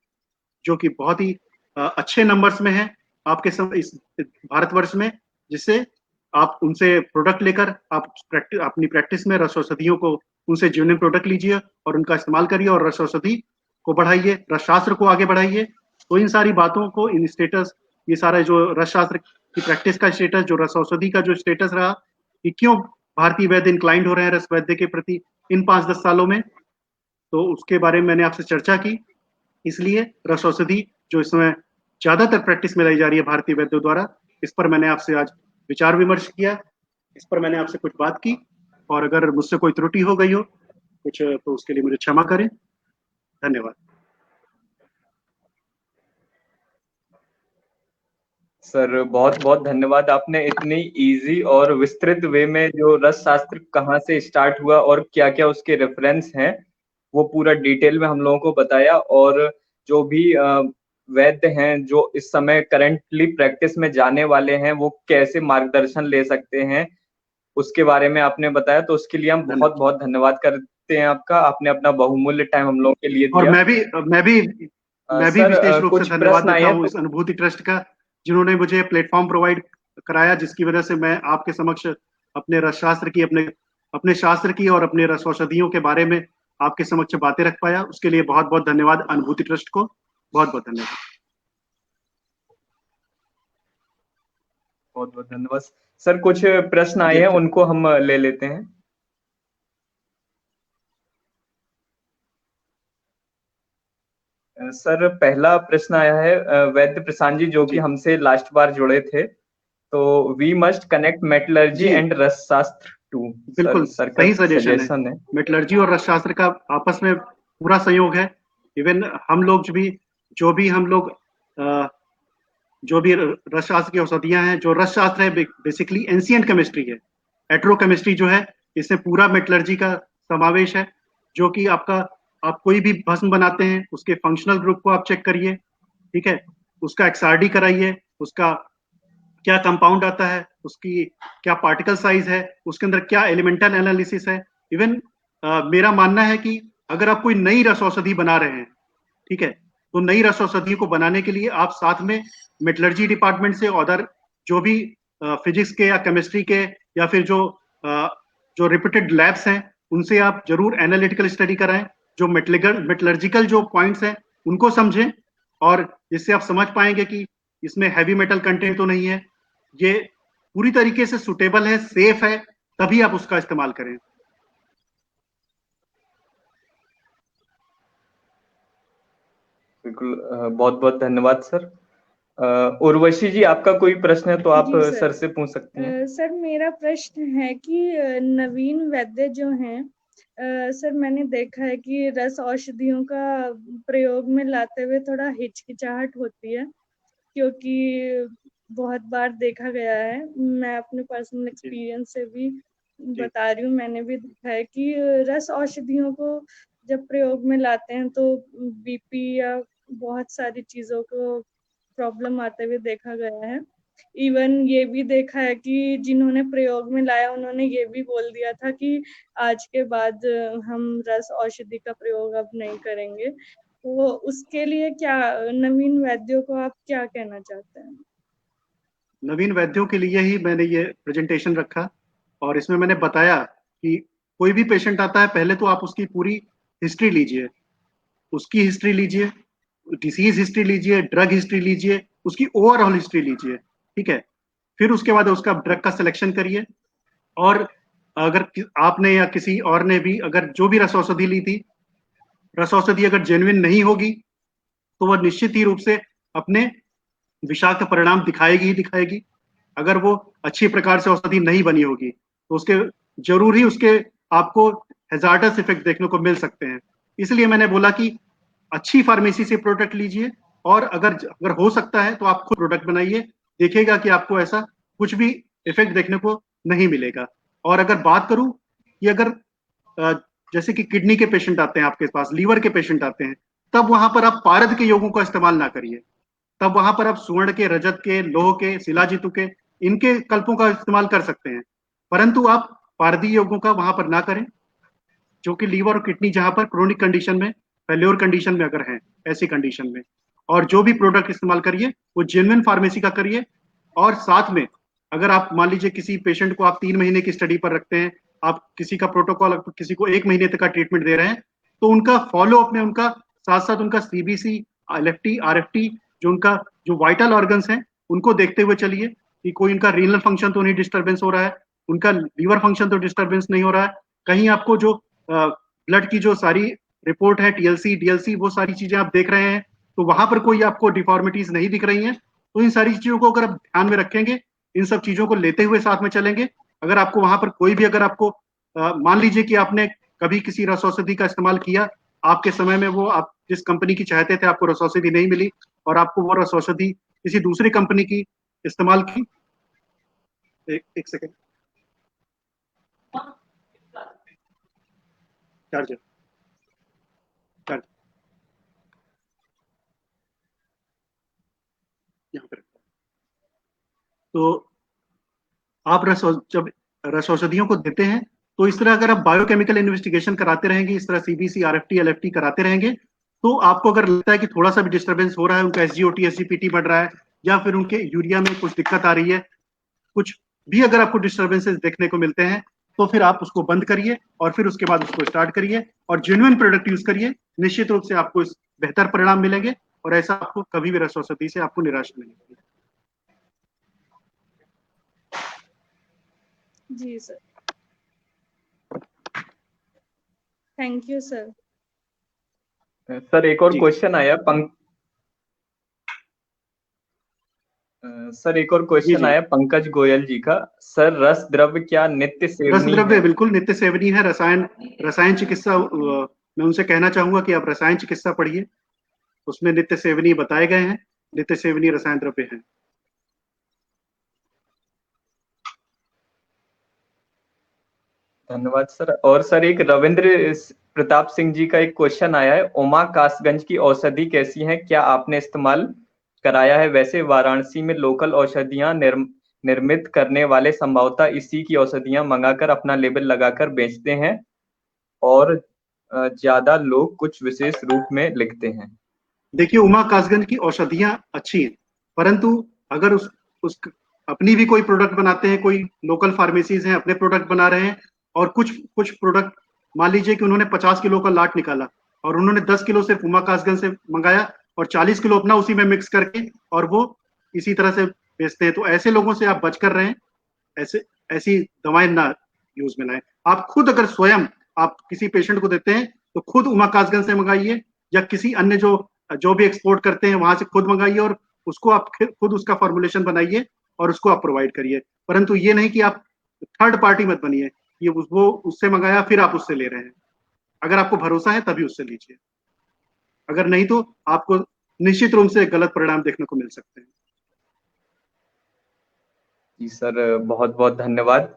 जो कि बहुत ही अच्छे नंबर्स में है आपके इस भारतवर्ष में, जिससे आप उनसे प्रोडक्ट लेकर आप अपनी प्रैक्टिस में रस औषधियों को उनसे जेन्युइन प्रोडक्ट लीजिए और उनका इस्तेमाल करिए और रस औषधि को बढ़ाइए, रस शास्त्र को आगे बढ़ाइए। तो इन सारी बातों को, इन स्टेटस, ये सारा जो रस शास्त्र की प्रैक्टिस का स्टेटस, जो रस औषधि का जो स्टेटस रहा, कि क्यों भारतीय वैद्य इंक्लाइंड हो रहे हैं रस वैद्य के प्रति इन 5-10 सालों में, तो उसके बारे में मैंने आपसे चर्चा की। इसलिए रस औषधि जो इस समय ज्यादातर प्रैक्टिस में लाई जा रही है भारतीय वैद्यों द्वारा, इस पर मैंने आपसे आज विचार विमर्श किया, इस पर मैंने आपसे कुछ बात की, और अगर मुझसे कोई त्रुटि हो गई हो कुछ तो उसके लिए मुझे क्षमा करें। धन्यवाद। सर बहुत बहुत धन्यवाद, आपने इतनी इजी और विस्तृत वे में जो रस शास्त्र कहाँ से स्टार्ट हुआ और क्या क्या उसके रेफरेंस हैं वो पूरा डिटेल में हम लोगों को बताया। और जो भी वैद्य हैं जो इस समय करंटली प्रैक्टिस में जाने वाले हैं वो कैसे मार्गदर्शन ले सकते हैं उसके बारे में आपने बताया, तो उसके लिए हम बहुत बहुत धन्यवाद करते हैं आपका। आपने अपना बहुमूल्य टाइम हम लोगों के लिए और दिया। मैं भी विशेष रूप से धन्यवाद देता हूँ इस अनुभूति ट्रस्ट का, जिन्होंने मुझे प्लेटफॉर्म प्रोवाइड कराया, जिसकी वजह से मैं आपके समक्ष अपने रस शास्त्र की, अपने शास्त्र की और अपने रस औषधियों के बारे में आपके समक्ष बातें रख पाया। उसके लिए बहुत बहुत धन्यवाद अनुभूति ट्रस्ट को, बहुत बहुत धन्यवाद। बहुत बहुत धन्यवाद सर। कुछ प्रश्न आए हैं उनको हम ले लेते हैं। सर पहला प्रश्न आया है वैद्य प्रशांत जी, जो कि हमसे लास्ट बार जुड़े थे, तो we must connect metallurgy and Rasa Shastra to. बिल्कुल सर सही सजेशन है। मेटलर्जी और रस शास्त्र का आपस में पूरा संयोग है। इवन हम लोग जो भी रस शास्त्र की औषधियां हैं, जो रस शास्त्र है बेसिकली एंशिएंट केमिस्ट्री है। एट्रोकेमिस्ट्री जो है इसमें पूरा मेटलर्जी का समावेश है, जो कि आप कोई भी भस्म बनाते हैं उसके फंक्शनल ग्रुप को आप चेक करिए, ठीक है, उसका एक्सआरडी कराइए, उसका क्या कंपाउंड आता है, उसकी क्या पार्टिकल साइज है, उसके अंदर क्या एलिमेंटल एनालिसिस है। इवन मेरा मानना है कि अगर आप कोई नई रस औषधि बना रहे हैं, ठीक है, तो नई रस औषधि को बनाने के लिए आप साथ में मेटलर्जी डिपार्टमेंट से अदर जो भी फिजिक्स के या केमिस्ट्री के या फिर जो रिप्यूटेड लैब्स हैं उनसे आप जरूर एनालिटिकल स्टडी कराएं, जो मेटलर्जिकल जो पॉइंट्स हैं उनको समझें, और जिससे आप समझ पाएंगे कि इसमें हैवी मेटल कंटेंट तो नहीं है, ये पूरी तरीके से सुटेबल है, सेफ है, तभी आप उसका इस्तेमाल करें। बिल्कुल, बहुत बहुत धन्यवाद सर। उर्वशी जी, आपका कोई प्रश्न है तो आप सर से पूछ सकती हैं। सर मेरा प्रश्न है कि नवीन वैद्य जो हैं, सर मैंने देखा है कि रस औषधियों का प्रयोग में लाते हुए थोड़ा हिचकिचाहट होती है, क्योंकि बहुत बार देखा गया है, मैं अपने पर्सनल एक्सपीरियंस से भी बता रही हूँ, मैंने भी देखा है कि रस औषधियों को जब प्रयोग में लाते हैं तो बीपी या बहुत सारी चीजों को प्रॉब्लम आते हुए देखा गया है। इवन ये भी देखा है कि जिन्होंने प्रयोग में लाया उन्होंने ये भी बोल दिया था कि आज के बाद हम रस औषधि का प्रयोग अब नहीं करेंगे। तो उसके लिए क्या नवीन वैद्यों को आप क्या कहना चाहते हैं? नवीन वैद्यों के लिए ही मैंने ये प्रेजेंटेशन रखा, और इसमें मैंने बताया कि कोई भी पेशेंट आता है, पहले तो आप उसकी पूरी हिस्ट्री लीजिए, उसकी हिस्ट्री लीजिए, डिसीज हिस्ट्री लीजिए, ड्रग हिस्ट्री लीजिए, उसकी ओवरऑल हिस्ट्री लीजिए, ठीक है, फिर उसके बाद उसका ड्रग का सिलेक्शन करिए। और अगर आपने या किसी और ने भी अगर जो भी रस औषधि ली थी, रस औषधि अगर जेन्युइन नहीं होगी तो वह निश्चित ही रूप से अपने विषाक्त परिणाम दिखाएगी ही दिखाएगी। अगर वो अच्छी प्रकार से औषधि नहीं बनी होगी तो उसके जरूर ही उसके आपको हैजार्डस इफेक्ट देखने को मिल सकते हैं। इसलिए मैंने बोला कि अच्छी फार्मेसी से प्रोडक्ट लीजिए, और अगर हो सकता है तो आप खुद प्रोडक्ट बनाइए, देखिएगा कि आपको ऐसा कुछ भी इफेक्ट देखने को नहीं मिलेगा। और अगर बात करूं कि अगर जैसे कि किडनी के पेशेंट आते हैं आपके पास, लीवर के पेशेंट आते हैं, तब वहां पर आप पारद के योगों का इस्तेमाल ना करिए, तब वहां पर आप स्वर्ण के, रजत के, लोह के, शिलाजितु के, इनके कल्पों का इस्तेमाल कर सकते हैं, परंतु आप पारदीय योगों का वहां पर ना करें, जो कि लीवर और किडनी जहां पर क्रोनिक कंडीशन में, फेल्योर कंडीशन में अगर है, ऐसी कंडीशन में। और जो भी प्रोडक्ट इस्तेमाल करिए वो जेन्युइन फार्मेसी का करिए, और साथ में अगर आप मान लीजिए किसी पेशेंट को आप 3 महीने की स्टडी पर रखते हैं, आप किसी का प्रोटोकॉल किसी को 1 महीने तक का ट्रीटमेंट दे रहे हैं, तो उनका फॉलो अप में उनका साथ साथ उनका सीबीसी, एलएफटी, आरएफटी, जो उनका जो वाइटल ऑर्गन्स हैं उनको देखते हुए चलिए कि कोई उनका रीनल फंक्शन तो नहीं डिस्टर्बेंस हो रहा है, उनका लीवर फंक्शन तो डिस्टर्बेंस नहीं हो रहा है, कहीं आपको जो ब्लड की जो सारी रिपोर्ट है, टीएलसी, डीएलसी, वो सारी चीजें आप देख रहे हैं, तो वहां पर कोई आपको डिफॉर्मिटीज नहीं दिख रही हैं, तो इन सारी चीजों को अगर आप ध्यान में रखेंगे, इन सब चीजों को लेते हुए साथ में चलेंगे, अगर आपको वहां पर कोई भी, अगर आपको मान लीजिए कि आपने कभी किसी रस औषधि का इस्तेमाल किया, आपके समय में वो आप जिस कंपनी की चाहते थे आपको रस औषधि नहीं मिली और आपको वो रस औषधि किसी दूसरी कंपनी की इस्तेमाल की, एक सेकेंड, चार्जर यहाँ पर, तो आप जब रस औषधियों को देते हैं, तो इस तरह अगर आप बायोकेमिकल इन्वेस्टिगेशन कराते रहेंगे, इस तरह सीबीसी, आरएफटी, एलएफटी कराते रहेंगे, तो आपको अगर लगता है कि थोड़ा सा भी डिस्टर्बेंस हो रहा है, उनका एसजीओटी, एसजीपीटी बढ़ रहा है, या फिर उनके यूरिया में कुछ दिक्कत आ रही है, कुछ भी अगर आपको डिस्टर्बेंसेस देखने को मिलते हैं, तो फिर आप उसको बंद करिए और फिर उसके बाद उसको स्टार्ट करिए और जेन्युइन प्रोडक्ट यूज करिए। निश्चित रूप से आपको इस बेहतर परिणाम मिलेंगे और ऐसा आपको कभी भी रस औषधि से आपको निराशा नहीं होगी। जी sir, thank you sir. Sir एक और क्वेश्चन आया सर एक और क्वेश्चन आया पंकज गोयल जी का। सर रस द्रव्य क्या नित्य रस सेवनीय द्रव्य है? बिल्कुल नित्य सेवनीय है। रसायन चिकित्सा, मैं उनसे कहना चाहूंगा कि आप रसायन चिकित्सा पढ़िए, उसमें नित्य सेवनीय बताए गए हैं, नित्य सेवनीय रसायन द्रव्य हैं। धन्यवाद सर। और सर एक रविंद्र प्रताप सिंह जी का एक क्वेश्चन आया है, उमा कासगंज की औषधि कैसी है, क्या आपने इस्तेमाल कराया है? वैसे वाराणसी में लोकल औषधियां निर्मित करने वाले संभवतः इसी की औषधियां मंगाकर अपना लेबल लगाकर बेचते हैं और ज्यादा लोग कुछ विशेष रूप में लिखते हैं। देखिए, उमा कासगंज की औषधियां अच्छी हैं, परंतु अगर उस अपनी भी कोई प्रोडक्ट बनाते हैं, कोई लोकल फार्मेसीज हैं अपने प्रोडक्ट बना रहे हैं, और कुछ प्रोडक्ट, मान लीजिए कि उन्होंने 50 किलो का लाट निकाला और उन्होंने 10 किलो सिर्फ उमा कासगंज से मंगाया और 40 किलो अपना उसी में मिक्स करके और वो इसी तरह से बेचते हैं, तो ऐसे लोगों से आप बच कर रहे हैं, ऐसी दवाएं ना यूज में लाएं। आप खुद अगर स्वयं आप किसी पेशेंट को देते हैं तो खुद उमा कासगंज से मंगाइए, या किसी अन्य जो भी एक्सपोर्ट करते हैं वहां से खुद मंगाइए और उसको आप खुद उसका फॉर्मुलेशन बनाइए और उसको आप प्रोवाइड करिए। परंतु ये नहीं कि आप थर्ड पार्टी मत बनिए, ये वो उससे मंगाया फिर आप उससे ले रहे हैं। अगर आपको भरोसा है तभी उससे लीजिए, अगर नहीं तो आपको निश्चित रूप से गलत परिणाम देखने को मिल सकते हैं। जी सर, बहुत बहुत धन्यवाद।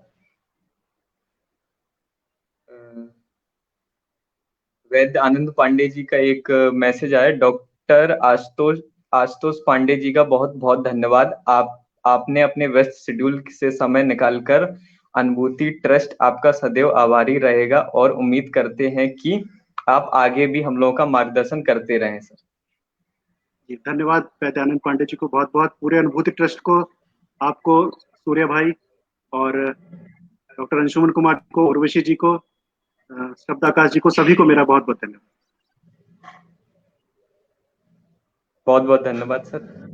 वैद्य आनंद पांडे जी का एक मैसेज आया, डॉक्टर आशुतोष पांडे जी का बहुत बहुत धन्यवाद। आपने अपने व्यस्त शेड्यूल से समय निकालकर अनुभूति ट्रस्ट आपका सदैव आभारी रहेगा और उम्मीद करते हैं कि आप आगे भी हम लोगों का मार्गदर्शन करते रहें सर। जी धन्यवाद वैद्य आनंद पांडे जी को बहुत बहुत, पूरे अनुभूति ट्रस्ट को, आपको, सूर्य भाई और डॉक्टर अंशुमन कुमार को, उर्वशी जी को, शब्दाकाश जी को, सभी को मेरा बहुत बहुत धन्यवाद। बहुत बहुत धन्यवाद सर।